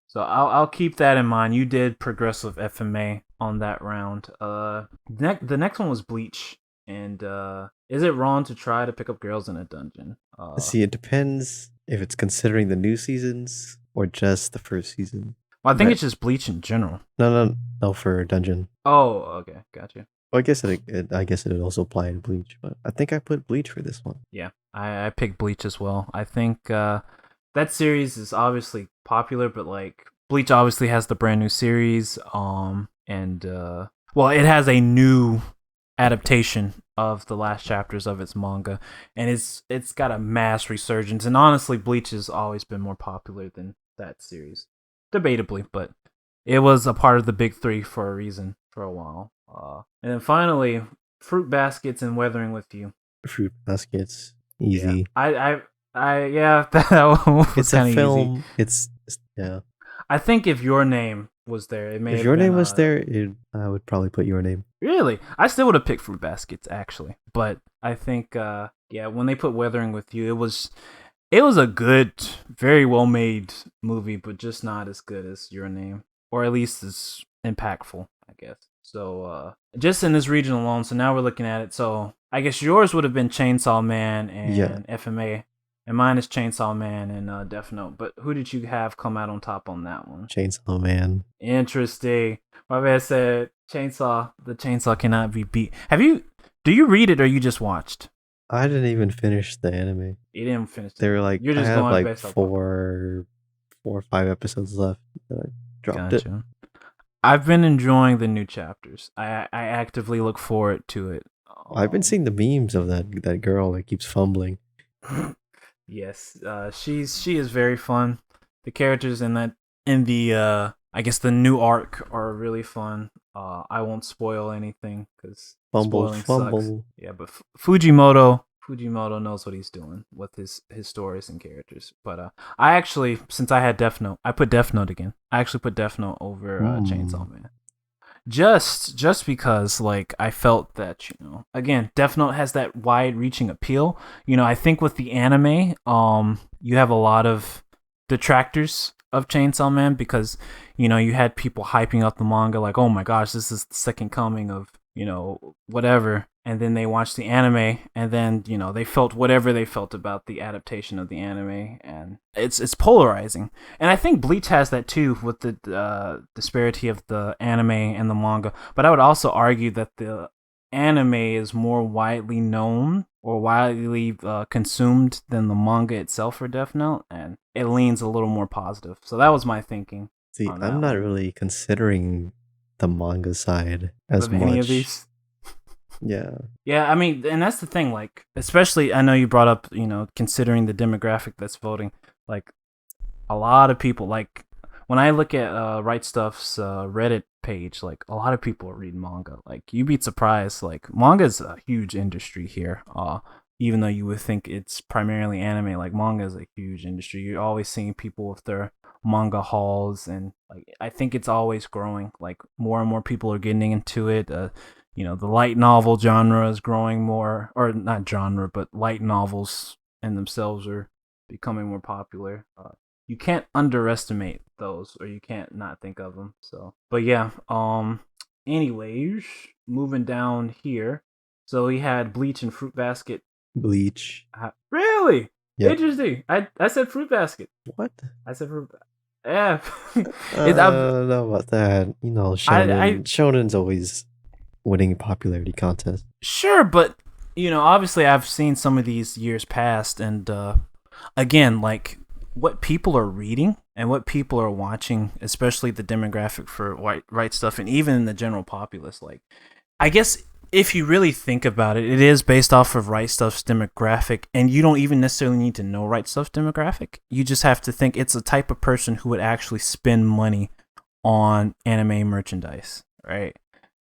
So I'll keep that in mind. You did progressive FMA on that round. The next one was Bleach, and is it wrong to try to pick up girls in a dungeon? See, it depends if it's considering the new seasons or just the first season. Well, I think it's just Bleach in general. No, for dungeon. Oh, okay, gotcha. Well, I guess it would also apply to Bleach, but I think I put Bleach for this one. Yeah, I picked Bleach as well. I think that series is obviously popular, but like Bleach obviously has the brand new series, and it has a new adaptation of the last chapters of its manga, and it's got a mass resurgence. And honestly, Bleach has always been more popular than that series, debatably, but it was a part of the big three for a reason for a while. And then finally, Fruit Baskets and Weathering with You. Fruit Baskets, easy. Yeah. That one was it's a film. Easy. Yeah. I think if Your Name was there, it may. If Your Name was there, I would probably put Your Name. Really, I still would have picked Fruit Baskets actually, but I think when they put Weathering with You, it was a good, very well made movie, but just not as good as Your Name, or at least as impactful, I guess. So just in this region alone, so now we're looking at it. So I guess yours would have been Chainsaw Man and FMA. And mine is Chainsaw Man and Death Note. But who did you have come out on top on that one? Chainsaw Man. Interesting. My man said the chainsaw cannot be beat. Do you read it or you just watched? I didn't even finish the anime. You didn't finish it. They were like, you're just going like based 4 or 5 episodes left. I dropped it. I've been enjoying the new chapters. I actively look forward to it. I've been seeing the memes of that girl that keeps fumbling. Yes, she is very fun. The characters in the I guess the new arc are really fun. I won't spoil anything because spoiling sucks. Yeah, but Fujimoto knows what he's doing with his stories and characters. But I actually, since I had Death Note, I put Death Note again. I actually put Death Note over Chainsaw Man. Just because like I felt that, again, Death Note has that wide-reaching appeal. I think with the anime, you have a lot of detractors of Chainsaw Man because, you had people hyping up the manga like, oh my gosh, this is the second coming of, whatever. And then they watched the anime and then, they felt whatever they felt about the adaptation of the anime, and it's polarizing. And I think Bleach has that too with the disparity of the anime and the manga. But I would also argue that the anime is more widely known or widely consumed than the manga itself for Death Note, and it leans a little more positive. So that was my thinking. See, I'm not really considering the manga side as much. Any of these? Yeah, I mean, and that's the thing, like, especially, I know you brought up, considering the demographic that's voting, like, a lot of people, like, when I look at RIghtstuf's Reddit page, like, a lot of people read manga. Like, you'd be surprised, like, manga is a huge industry here, even though you would think it's primarily anime. Like, manga is a huge industry. You're always seeing people with their manga hauls, and, like, I think it's always growing. Like, more and more people are getting into it. The light novel genre is growing more, or not genre, but light novels in themselves are becoming more popular. You can't underestimate those, or you can't not think of them. So, but yeah. Anyways, moving down here. So we had Bleach and Fruit Basket. Bleach. Really? Yep. Interesting. I said Fruit Basket. What? I said Fruit Basket. Yeah. I don't know about that. Shonen's always winning popularity contest. Sure, but obviously I've seen some of these years past, and again, like what people are reading and what people are watching, especially the demographic for Right Stuff and even the general populace. Like, I guess if you really think about it, it is based off of Right Stuff's demographic, and you don't even necessarily need to know Right Stuff's demographic. You just have to think it's a type of person who would actually spend money on anime merchandise, right?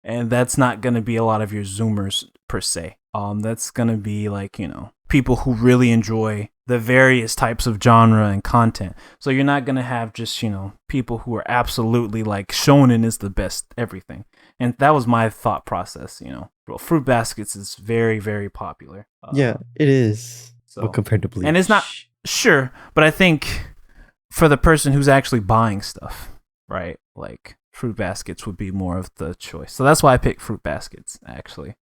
And that's not going to be a lot of your Zoomers per se. That's going to be like, people who really enjoy the various types of genre and content. So you're not going to have just, people who are absolutely like shonen is the best everything. And that was my thought process, Well, Fruit Baskets is very, very popular. Yeah, it is. So, well, compared to Bleach. And it's not, sure, but I think for the person who's actually buying stuff, right? Like, Fruit Baskets would be more of the choice. So that's why I picked Fruit Baskets, actually.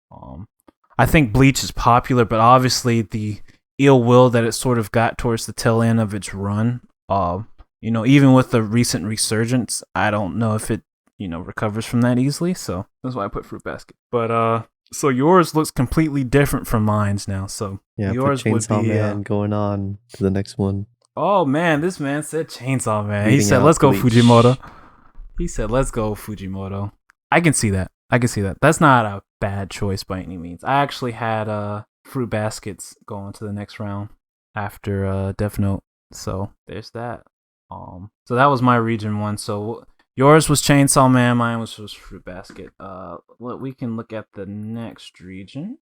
I think Bleach is popular, but obviously the ill will that it sort of got towards the tail end of its run, even with the recent resurgence, I don't know if it, recovers from that easily. So that's why I put Fruit Basket. But so yours looks completely different from mine's now. So yeah, yours put Chainsaw would be Man going on to the next one. Oh man, this man said Chainsaw Man. Beating He said, out "Let's go Bleach. Fujimoto." He said, "Let's go Fujimoto." I can see that. That's not a bad choice by any means. I actually had Fruit Baskets going to the next round after Death Note. So there's that. So that was my region one. So yours was Chainsaw Man. Mine was Fruit Basket. We can look at the next region.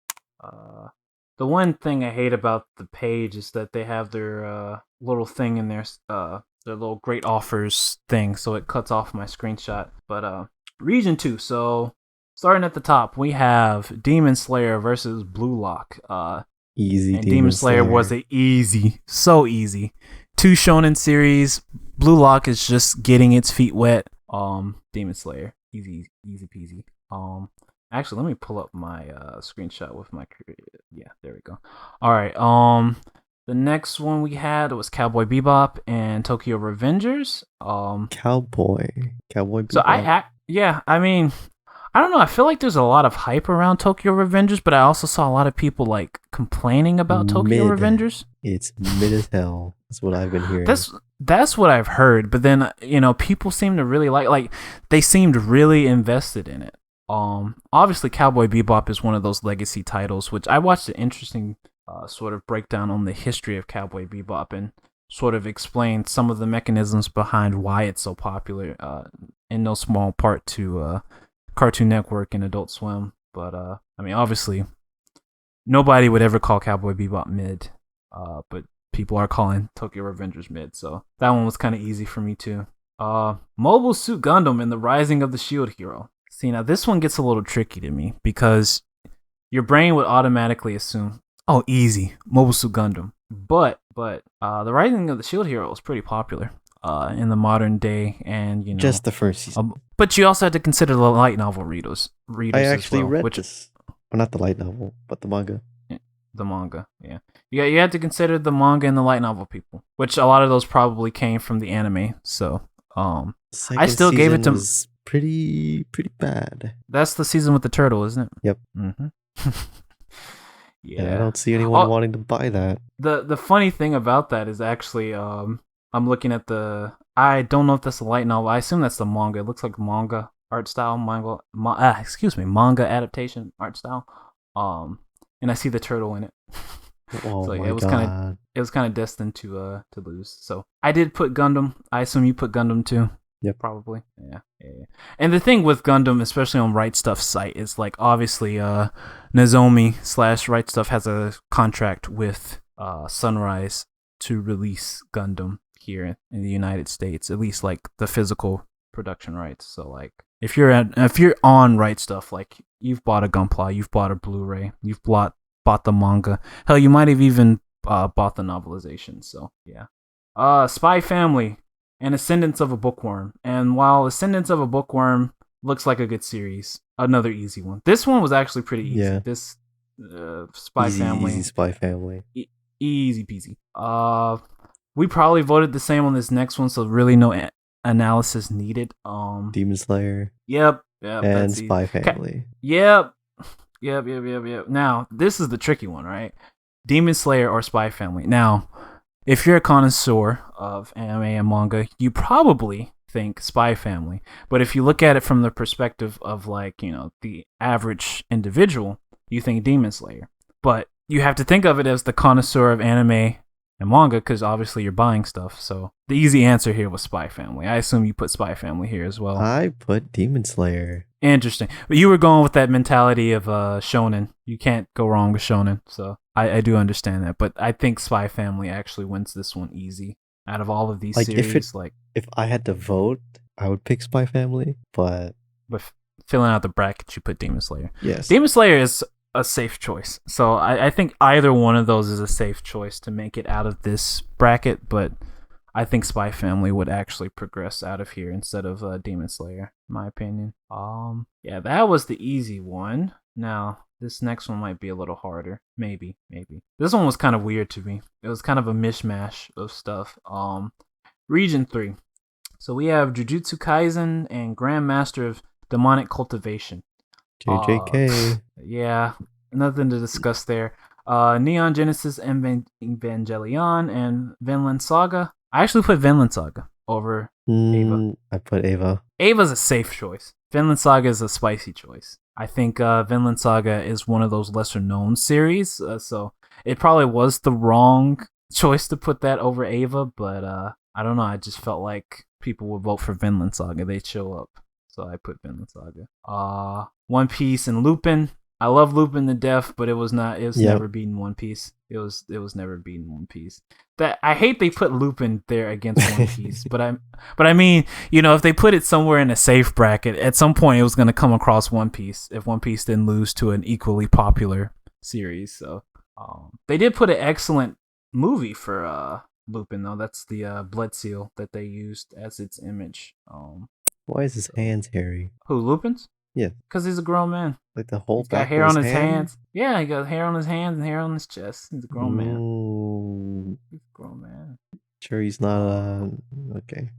The one thing I hate about the page is that they have their little thing in there, their little great offers thing, so it cuts off my screenshot. But region 2, so starting at the top, we have Demon Slayer versus Blue Lock. Easy. And Demon Slayer was so easy. 2 shonen series. Blue Lock is just getting its feet wet. Demon Slayer, easy peasy. Actually, let me pull up my screenshot with my... Yeah, there we go. All right. The next one we had was Cowboy Bebop and Tokyo Revengers. Cowboy Bebop. So I don't know. I feel like there's a lot of hype around Tokyo Revengers, but I also saw a lot of people like complaining about Tokyo Revengers. It's mid as hell. That's what I've been hearing. That's what I've heard. But then people seem to really like they seemed really invested in it. Obviously Cowboy Bebop is one of those legacy titles, which I watched an interesting sort of breakdown on the history of Cowboy Bebop and sort of explained some of the mechanisms behind why it's so popular, in no small part to Cartoon Network and Adult Swim. But obviously nobody would ever call Cowboy Bebop mid, but people are calling Tokyo Revengers mid, so that one was kind of easy for me too. Mobile Suit Gundam and the Rising of the Shield Hero. See, now this one gets a little tricky to me because your brain would automatically assume, oh, easy, Mobile Suit Gundam. But the Rising of the Shield Hero was pretty popular in the modern day, and just the first season. But you also had to consider the light novel readers. I actually read this. Well, not the light novel, but the manga. The manga, yeah. You had to consider the manga and the light novel people, which a lot of those probably came from the anime. So, I still gave it to. Was pretty bad. That's the season with the turtle, isn't it? Yep. Mm-hmm. Yeah, I don't see anyone wanting to buy that. The funny thing about that is actually, I'm looking at I don't know if that's a light novel. I assume that's the manga. It looks like manga art style, manga adaptation art style. And I see the turtle in it. Oh so, my God. It was kind of destined to lose. So I did put Gundam. I assume you put Gundam too. Yep. Probably. Yeah. And the thing with Gundam, especially on Right Stuf's site, is like obviously Nozomi / Right Stuf has a contract with Sunrise to release Gundam here in the United States, at least like the physical production rights. So like if you're on Right Stuf, like you've bought a Gunpla, you've bought a Blu-ray, you've bought the manga. Hell, you might have even bought the novelization. So yeah. Spy Family and Ascendance of a Bookworm. And while Ascendance of a Bookworm looks like a good series, another easy one. This one was actually pretty easy. Yeah. This Spy Family. Easy Spy Family. Easy peasy. We probably voted the same on this next one, so really no analysis needed. Demon Slayer. Yep. And Spy Family. Yep. Now, this is the tricky one, right? Demon Slayer or Spy Family. Now, if you're a connoisseur of anime and manga, you probably think Spy Family. But if you look at it from the perspective of like, the average individual, you think Demon Slayer. But you have to think of it as the connoisseur of anime and manga because obviously you're buying stuff. So the easy answer here was Spy Family. I assume you put Spy Family here as well. I put Demon Slayer. Interesting. But you were going with that mentality of shonen. You can't go wrong with shonen. So I do understand that. But I think Spy Family actually wins this one easy out of all of these series. If I had to vote, I would pick Spy Family. But filling out the bracket, you put Demon Slayer. Yes. Demon Slayer is a safe choice. So I think either one of those is a safe choice to make it out of this bracket, but I think Spy Family would actually progress out of here instead of Demon Slayer, in my opinion. Yeah, that was the easy one. Now, this next one might be a little harder. Maybe. This one was kind of weird to me. It was kind of a mishmash of stuff. Region 3. So we have Jujutsu Kaisen and Grandmaster of Demonic Cultivation. JJK. Yeah, nothing to discuss there. Neon Genesis Evangelion and Vinland Saga. I actually put Vinland Saga over Eva. I put Eva. Eva's a safe choice. Vinland Saga is a spicy choice. I think Vinland Saga is one of those lesser known series, so it probably was the wrong choice to put that over Eva, but I don't know. I just felt like people would vote for Vinland Saga. They'd show up. So I put Vinland Saga. One Piece and Lupin. I love Lupin to death, but it was never beaten One Piece. It was never beaten One Piece. That I hate they put Lupin there against One Piece, but I mean, if they put it somewhere in a safe bracket, at some point it was going to come across One Piece if One Piece didn't lose to an equally popular series. So they did put an excellent movie for Lupin though. That's the Blood Seal that they used as its image. Why is his hands hairy? Who, Lupin's? Yeah. Because he's a grown man. Like the whole He's got hair on his hands. Yeah, he got hair on his hands and hair on his chest. He's a grown man. He's a grown man. Sure he's not, okay.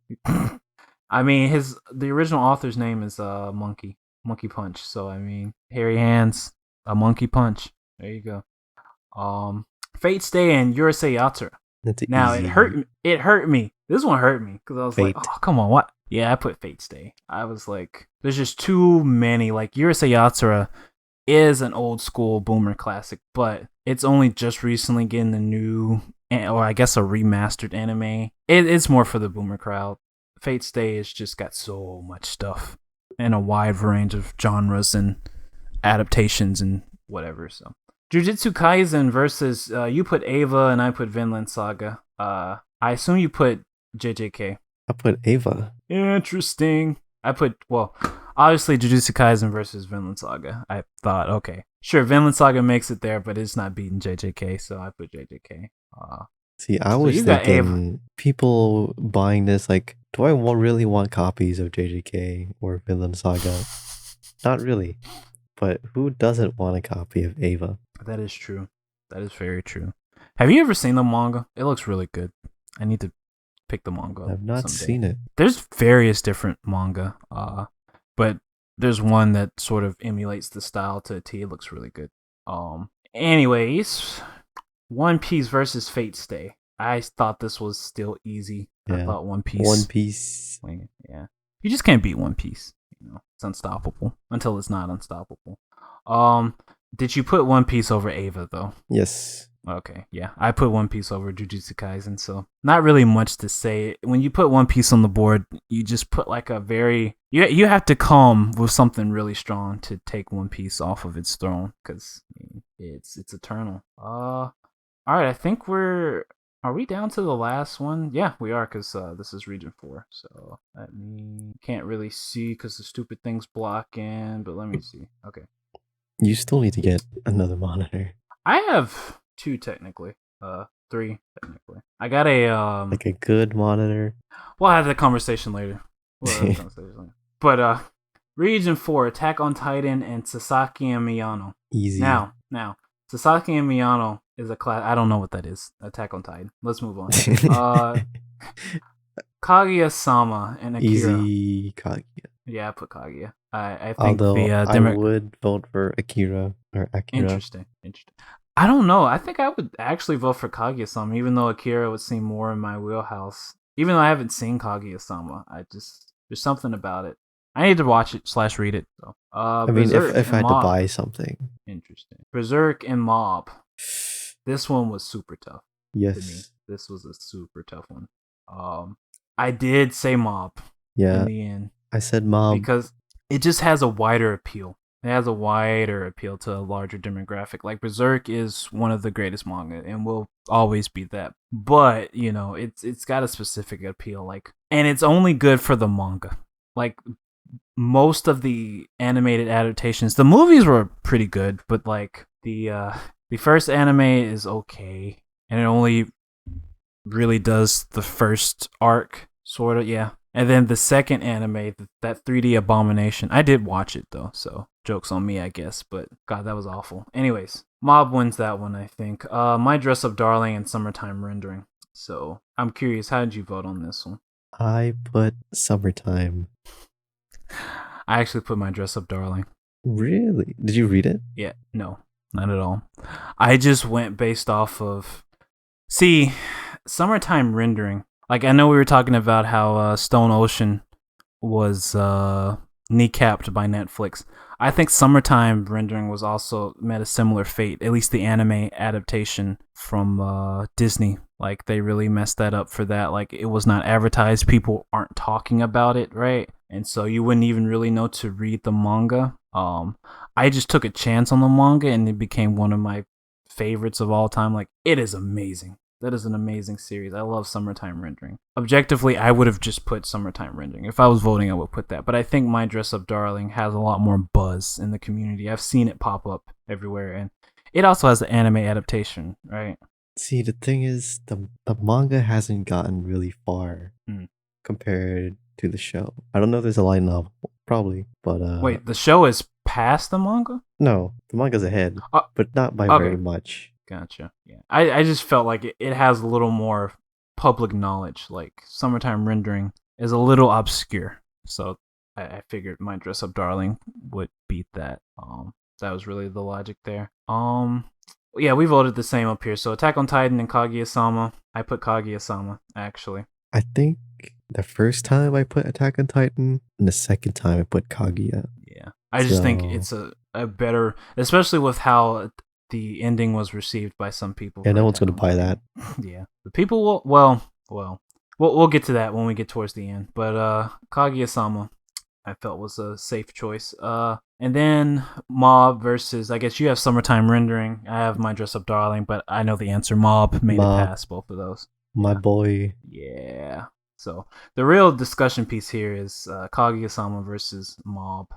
I mean, the original author's name is Monkey Punch. So, I mean, hairy hands, a monkey punch. There you go. Fate Stay and Urusei Yatsura. Now, easy. It hurt me. This one hurt me because I was like, oh, come on, what? Yeah, I put Fate Stay. I was like, there's just too many. Like, Urusei Yatsura is an old school boomer classic, but it's only just recently getting the new, or I guess a remastered anime. It's more for the boomer crowd. Fate Stay has just got so much stuff in a wide range of genres and adaptations and whatever. So, Jujutsu Kaisen versus, you put Eva and I put Vinland Saga. I assume you put JJK. I put Eva. Interesting. Obviously Jujutsu Kaisen versus Vinland Saga. I thought, okay, sure, Vinland Saga makes it there, but it's not beating JJK, so I put JJK. See, I was thinking people buying this, like, do I really want copies of JJK or Vinland Saga? Not really. But who doesn't want a copy of Eva? That is true. That is very true. Have you ever seen the manga? It looks really good. I need to pick the manga. I've not seen it. There's various different manga, but there's one that sort of emulates the style to a T. It looks really good. Anyways, One Piece versus Fate Stay. I thought this was still easy. Yeah. I thought One Piece. One Piece. Yeah. You just can't beat One Piece. It's unstoppable until it's not unstoppable. Did you put One Piece over Eva though? Yes. Okay, yeah. I put One Piece over Jujutsu Kaisen, so not really much to say. When you put One Piece on the board, you just put like a very... You have to come with something really strong to take One Piece off of its throne, because it's eternal. Alright, I think we're... Are we down to the last one? Yeah, we are, because this is Region 4, so let me... Can't really see because the stupid thing's blocking, but let me see. Okay. You still need to get another monitor. I have... 2 technically, 3 technically. I got a like a good monitor. We'll have that conversation later. But Region 4, Attack on Titan and Sasaki and Miyano. Easy. Now, Sasaki and Miyano is a class. I don't know what that is. Attack on Titan. Let's move on. Kaguya-sama and Akira. Easy Kaguya. Yeah, I put Kaguya. I think I would vote for Akira or Akira. Interesting. I don't know. I think I would actually vote for Kaguya-sama, even though Akira would seem more in my wheelhouse. Even though I haven't seen Kaguya-sama, there's something about it. I need to watch it / read it though. I mean, Berserk if and I had to Mob. buy something, Interesting. Berserk and Mob. This one was super tough to me. yes, This was a super tough one. I did say Mob yeah, in the end I said Mob. because it just has a wider appeal. It has a wider appeal to a larger demographic. Like Berserk is one of the greatest manga and will always be that. But, you know, it's got a specific appeal, like, and it's only good for the manga. Like most of the animated adaptations, the movies were pretty good, but like the first anime is okay, and it only really does the first arc, sort of, yeah. And then the second anime, that 3D Abomination, I did watch it though, so joke's on me, I guess. But God, that was awful. Anyways, Mob wins that one, I think. My Dress Up Darling and Summertime Rendering. So I'm curious, how did you vote on this one? I put Summertime. I actually put My Dress Up Darling. Really? Did you read it? Yeah, no, not at all. I just went based off of. See, Summertime Rendering. Like, I know we were talking about how Stone Ocean was kneecapped by Netflix. I think Summertime Rendering was also met a similar fate, at least the anime adaptation from Disney. Like, they really messed that up for that. Like, it was not advertised. People aren't talking about it, right? And so you wouldn't even really know to read the manga. I just took a chance on the manga, and it became one of my favorites of all time. Like, it is amazing. That is an amazing series. I love Summertime Rendering. Objectively, I would have just put Summertime Rendering. If I was voting, I would put that. But I think My Dress Up Darling has a lot more buzz in the community. I've seen it pop up everywhere. And it also has the anime adaptation, right? See, the thing is, the manga hasn't gotten really far compared to the show. I don't know if there's a light novel, probably, but wait, the show is past the manga? No, the manga's ahead, but not by very much. Gotcha. Yeah, I just felt like it has a little more public knowledge. Like Summertime Rendering is a little obscure, so I figured My Dress Up Darling would beat that. That was really the logic there. Yeah, we voted the same up here. So Attack on Titan and Kaguya-sama. I put Kaguya-sama actually. I think the first time I put Attack on Titan, and the second time I put Kaguya. Yeah, I just think it's a better, especially with how the ending was received by some people. Yeah, no one's gonna buy that. Yeah, the people will. Well, we'll get to that when we get towards the end. But Kaguya-sama, I felt was a safe choice. And then Mob versus, I guess you have Summertime Rendering. I have My Dress Up Darling, but I know the answer. Mob made it past both of those. My boy. Yeah. So the real discussion piece here is Kaguya-sama versus Mob.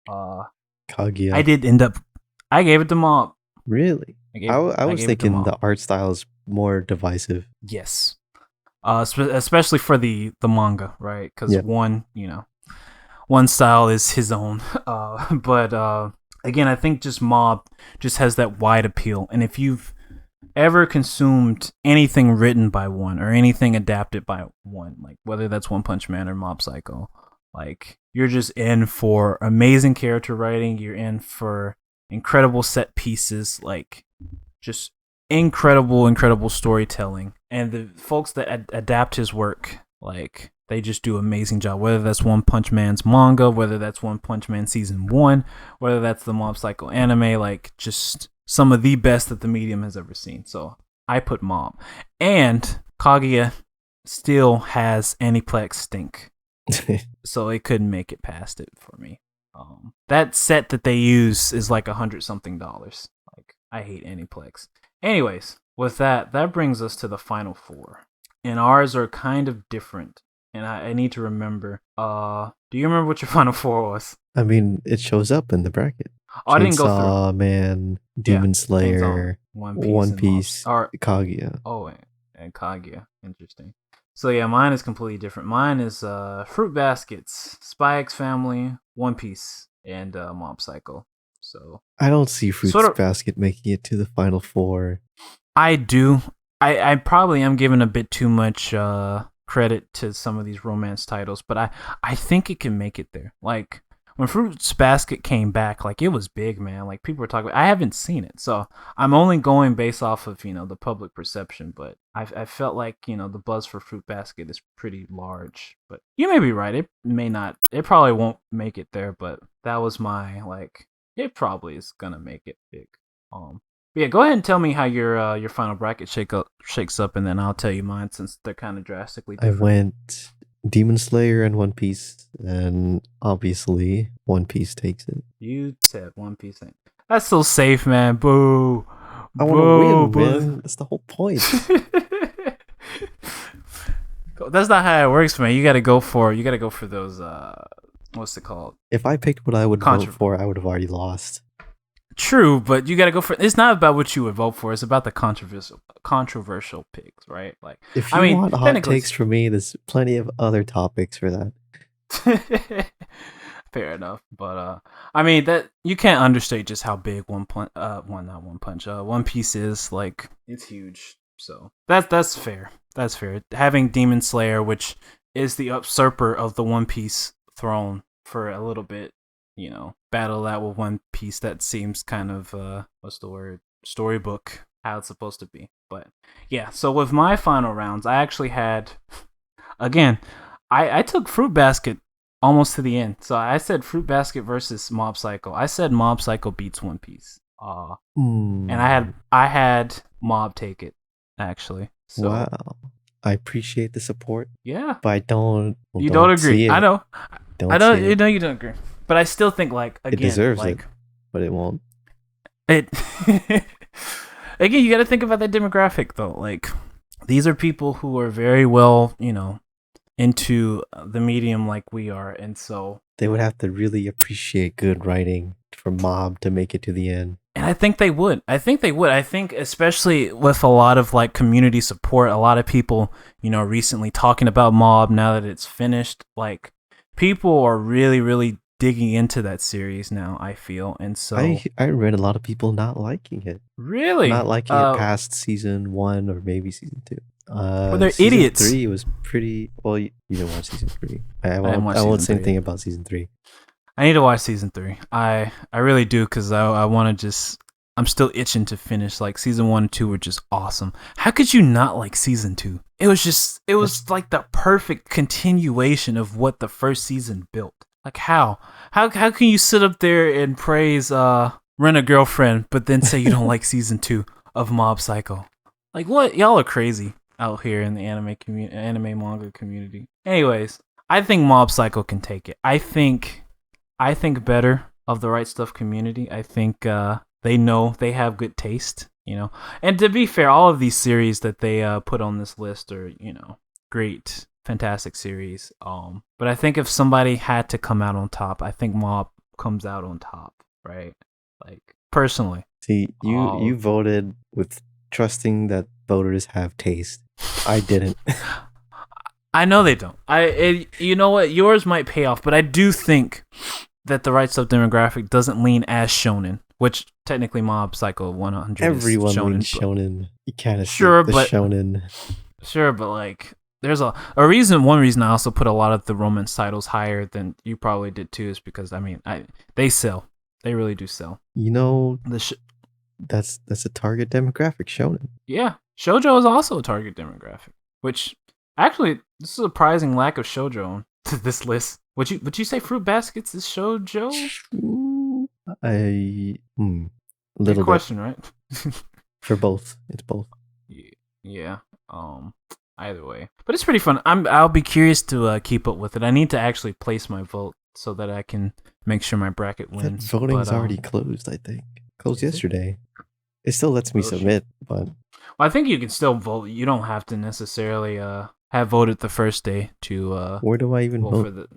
Kaguya. I did end up. I gave it to Mob. Really? I was thinking the art style is more divisive. Yes. Especially for the manga, right? Because one style is his own. But again, I think just Mob just has that wide appeal. And if you've ever consumed anything written by one or anything adapted by one, like whether that's One Punch Man or Mob Psycho, like you're just in for amazing character writing. You're in for incredible set pieces, like just incredible storytelling. And the folks that adapt his work, like they just do an amazing job. Whether that's One Punch Man's manga, whether that's One Punch Man season 1, whether that's the Mob Psycho anime, like just some of the best that the medium has ever seen. So I put Mob. And Kaguya still has Aniplex stink. So it couldn't make it past it for me. That set that they use is like $100-something. Like, I hate Aniplex. Anyways, with that brings us to the final 4. And ours are kind of different. And I need to remember. Do you remember what your final 4 was? I mean, it shows up in the bracket. Oh, I didn't go through. Chainsaw Man, Demon Slayer, One Piece, Kaguya. Oh, and Kaguya. Interesting. So yeah, mine is completely different. Mine is Fruit Baskets, Spy X Family, One Piece, and Mob Psycho. So I don't see Fruit Basket making it to the final 4. I do. I probably am giving a bit too much credit to some of these romance titles, but I think it can make it there. Like when Fruits Basket came back, like it was big, man. Like people were talking about, I haven't seen it, so I'm only going based off of, the public perception, but I felt like, the buzz for Fruit Basket is pretty large. But you may be right. It may not, it probably won't make it there, but that was my, like, it probably is gonna make it big. But yeah, go ahead and tell me how your final bracket shakes up, and then I'll tell you mine since they're kind of drastically different. I went Demon Slayer and One Piece, and obviously One Piece takes it. You said One Piece. That's so safe, man. Boo. I want to win, man. That's the whole point. That's not how it works, man. You gotta go for those. What's it called? If I picked what I would vote for, I would have already lost. True, but you got to go for. It's not about what you would vote for. It's about the controversial picks, right? Like, if you want hot takes from me, there's plenty of other topics for that. Fair enough, but I mean that you can't understate just how big One Piece is. Like, it's huge. So that's fair. That's fair. Having Demon Slayer, which is the usurper of the One Piece throne for a little bit, battle that with One Piece, that seems kind of what's the word, storybook, how it's supposed to be. But yeah, so with my final rounds, I actually had, again, I took Fruit Basket almost to the end. So I said Fruit Basket versus Mob Psycho. I said Mob Psycho beats One Piece. And I had Mob take it, actually. So, wow. I appreciate the support. Yeah. But I don't. You don't agree. I know. I don't. You don't agree. But I still think, like, again, it deserves like, it, but it won't. Again, you got to think about that demographic, though. Like, these are people who are very well, into the medium like we are, and so they would have to really appreciate good writing for Mob to make it to the end. And I think they would. I think especially with a lot of, like, community support, a lot of people, recently talking about Mob now that it's finished. Like, people are really, really digging into that series now, I feel. And so I read a lot of people not liking it. Really? Not liking it past season 1 or maybe season 2. Well, they're idiots. Season 3 was pretty. Well, you didn't watch season 3. I won't say anything about season 3. I need to watch season 3. I really do, because I want to just. I'm still itching to finish. Like, season 1 and 2 were just awesome. How could you not like season 2? It was like the perfect continuation of what the first season built. Like, how can you sit up there and praise Rent a Girlfriend, but then say you don't like season 2 of Mob Psycho? Like, what? Y'all are crazy out here in the anime manga community. Anyways, I think Mob Psycho can take it. I think better of the RIghtstuf community. I think they know they have good taste, And to be fair, all of these series that they put on this list are, great, fantastic series. But I think if somebody had to come out on top, I think Mob comes out on top, right? Like, personally. See, you voted with trusting that voters have taste. I didn't. I know they don't. You know what? Yours might pay off, but I do think that the RIghtstuf demographic doesn't lean as shonen, which technically Mob Psycho 100 everyone is shonen. Leans shonen. You can't sure, the but shonen. Sure, but like, there's a reason. One reason I also put a lot of the romance titles higher than you probably did too is because they sell. They really do sell. That's a target demographic, shonen. Yeah, shoujo is also a target demographic. Which actually, this is a surprising lack of shoujo on this list. Would you say Fruit Baskets is shoujo? Little good question, right? For both, it's both. Yeah. Either way, but it's pretty fun. I'll be curious to keep up with it. I need to actually place my vote so that I can make sure my bracket wins. That voting's already closed, I think. Closed yesterday. It still lets me submit, but I think you can still vote. You don't have to necessarily have voted the first day to where do I even vote?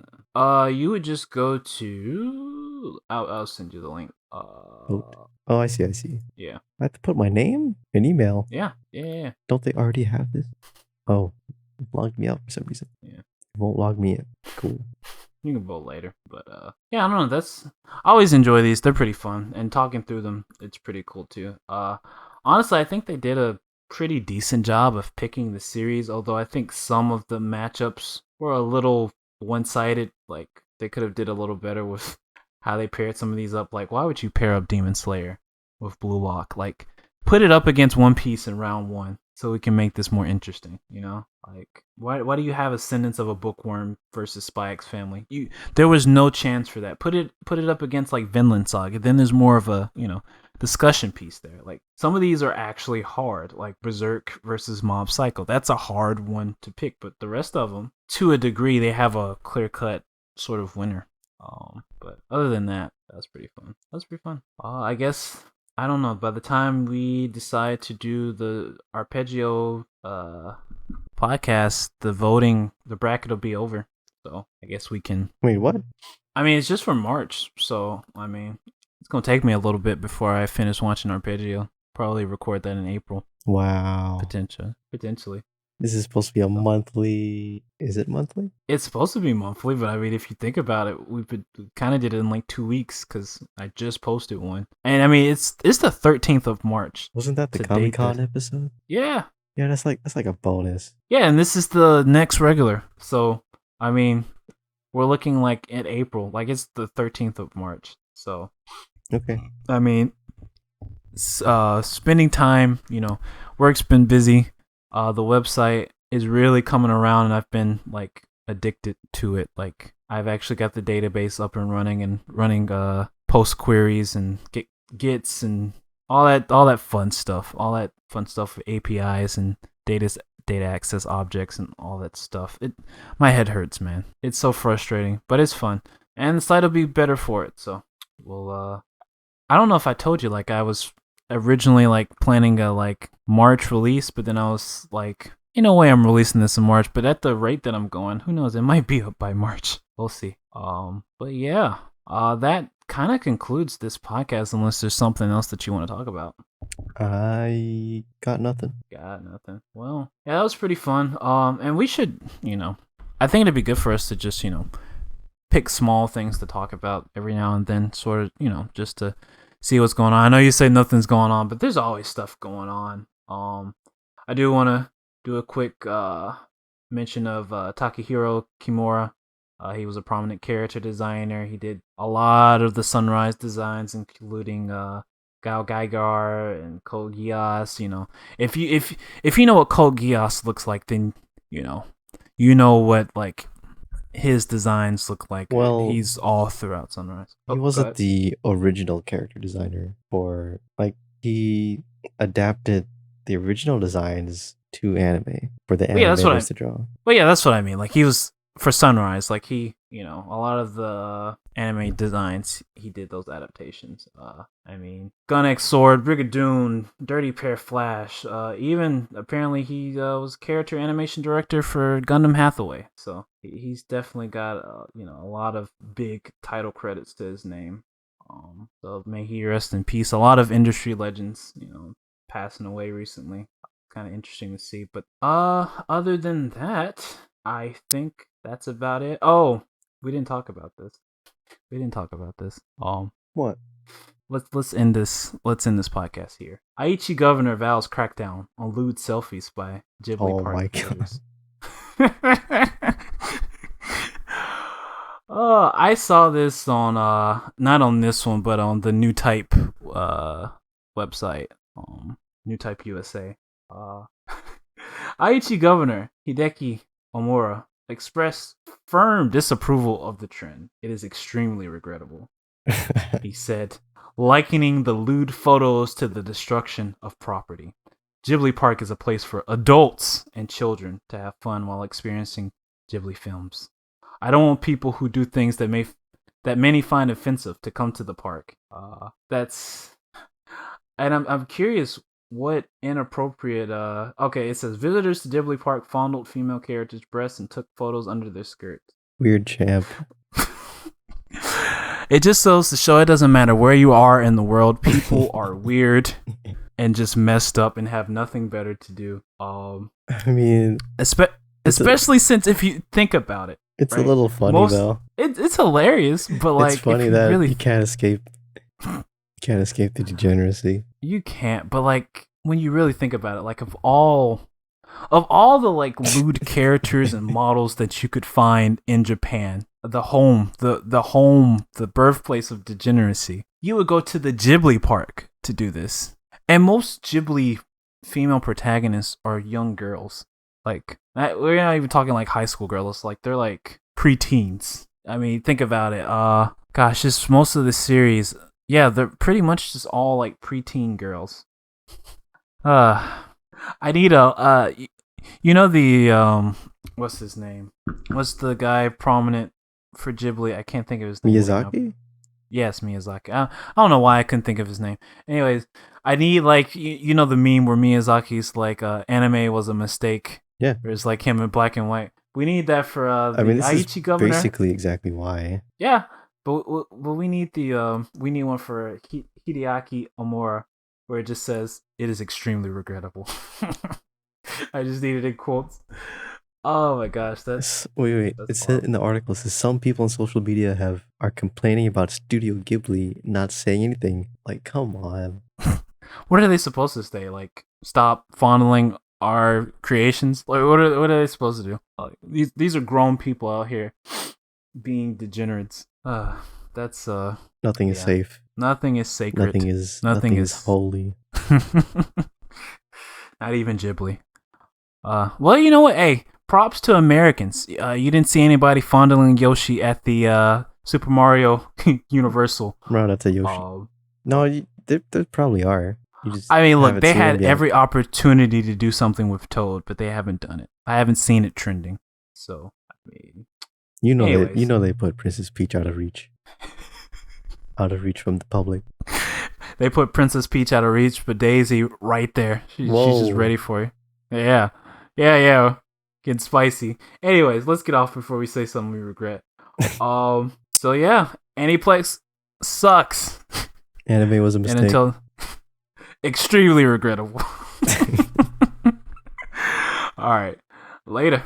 You would just go to I'll send you the link. Vote. Oh, I see. Yeah. I have to put my name and email. Yeah. Don't they already have this? Oh, it logged me out for some reason. Yeah. It won't log me in. Cool. You can vote later, but yeah, I don't know. I always enjoy these. They're pretty fun, and talking through them, it's pretty cool too. Honestly, I think they did a pretty decent job of picking the series. Although I think some of the matchups were a little one-sided. Like, they could have did a little better with how they paired some of these up. Like, why would you pair up Demon Slayer with Blue Lock? Like, put it up against One Piece in round 1 so we can make this more interesting, you know? Like, why do you have Ascendance of a Bookworm versus Spy X Family? There was no chance for that. Put it up against like Vinland Saga. Then there's more of a, you know, discussion piece there. Like, some of these are actually hard, like Berserk versus Mob Psycho. That's a hard one to pick, but the rest of them, to a degree, they have a clear-cut sort of winner. But other than that, that's pretty fun. I guess, I don't know, by the time we decide to do the arpeggio podcast, the bracket will be over. So I guess we can... Wait, what? I mean, it's just for March, so I mean, it's gonna take me a little bit before I finish watching arpeggio. Probably record that in April. Wow. Potentially. This is supposed to be a monthly... Is it monthly? It's supposed to be monthly, but I mean, if you think about it, we kind of did it in like 2 weeks because I just posted one. And I mean, it's the 13th of March. Wasn't that the Comic-Con episode? Yeah. Yeah, that's like a bonus. Yeah, and this is the next regular. So, I mean, we're looking like at April. Like, it's the 13th of March. So, okay. I mean, spending time, you know, work's been busy. The website is really coming around, and I've been like addicted to it. Like, I've actually got the database up and running post queries and gets and all that fun stuff. All that fun stuff with APIs and data access objects and all that stuff. My head hurts, man. It's so frustrating, but it's fun, and the site will be better for it. So we'll I don't know if I told you, like, I was originally like planning a like March release, but then I was like, in a way I'm releasing this in March, but at the rate that I'm going, who knows, it might be up by March. We'll see. But yeah, that kind of concludes this podcast, unless there's something else that you want to talk about. I got nothing. Well, yeah, that was pretty fun. And we should, you know, I think it'd be good for us to just, you know, pick small things to talk about every now and then, sort of, you know, just to see what's going on. I know you say nothing's going on, but there's always stuff going on. I do want to do a quick mention of Takahiro Kimura. He was a prominent character designer. He did a lot of the Sunrise designs, including Gao Gaigar and Code Geass. You know, if you know what Code Geass looks like, then you know what like his designs look like. Well, he's all throughout Sunrise. He wasn't the original character designer for, like, he adapted the original designs to anime for the animators to draw. Well, yeah, that's what I mean. Like, he was for Sunrise. Like, he, you know, a lot of the anime designs, he did those adaptations. I mean, Gun X Sword, Brigadoon, Dirty Pair Flash. Even apparently he was character animation director for Gundam Hathaway. So he's definitely got you know, a lot of big title credits to his name. So may he rest in peace. A lot of industry legends, you know, passing away recently. Kind of interesting to see. But other than that, I think that's about it. Oh, we didn't talk about this. What? Let's end this. Let's end this podcast here. Ichi governor vows crackdown on lewd selfies by Ghibli party. Oh my god! I saw this on not on this one, but on the New Type website, New Type USA. Aichi Governor Hideki Omura expressed firm disapproval of the trend. It is extremely regrettable, he said, likening the lewd photos to the destruction of property. Ghibli Park is a place for adults and children to have fun while experiencing Ghibli films. I don't want people who do things that many find offensive to come to the park. And I'm curious what inappropriate. Okay, it says visitors to Ghibli Park fondled female characters' breasts and took photos under their skirts. Weird champ. It just goes to show it doesn't matter where you are in the world. People are weird and just messed up and have nothing better to do. I mean, especially since if you think about it, it's right? A little funny though. It's hilarious, but like, it's funny that really... you can't escape the degeneracy. You can't, but like when you really think about it, like of all the like lewd characters and models that you could find in Japan, the birthplace of degeneracy. You would go to the Ghibli park to do this. And most Ghibli female protagonists are young girls. Like, we're not even talking like high school girls. Like, they're like preteens. I mean, think about it. Gosh, just most of the series, yeah, they're pretty much just all like preteen girls. I need what's his name? What's the guy prominent for Ghibli? I can't think of his name. Miyazaki? Yes, Miyazaki. I don't know why I couldn't think of his name. Anyways, I need like you know the meme where Miyazaki's like anime was a mistake. Yeah. There's like him in black and white. We need that for the this Ichi is governor. basically exactly why. Yeah, but we need we need one for Hideaki Omura where it just says it is extremely regrettable. I just needed in quotes. Oh my gosh, that's wait. It said in the article, it says some people on social media are complaining about Studio Ghibli not saying anything. Like, come on. What are they supposed to say? Like, stop fondling our creations? Like, what are they supposed to do? Like, these are grown people out here being degenerates. That's nothing is safe. Nothing is sacred. Nothing is holy. Not even Ghibli. Well, you know what? Hey, props to Americans. You didn't see anybody fondling Yoshi at the Super Mario Universal. No, that's a Yoshi. No, there probably are. I mean, look, they had every opportunity to do something with Toad, but they haven't done it. I haven't seen it trending. So, I mean, they put Princess Peach out of reach. Out of reach from the public. They put Princess Peach out of reach, but Daisy right there. She's just ready for you. Yeah. Getting spicy. Anyways, let's get off before we say something we regret. So yeah, Aniplex sucks. Anime was a mistake. And until extremely regrettable. All right. Later.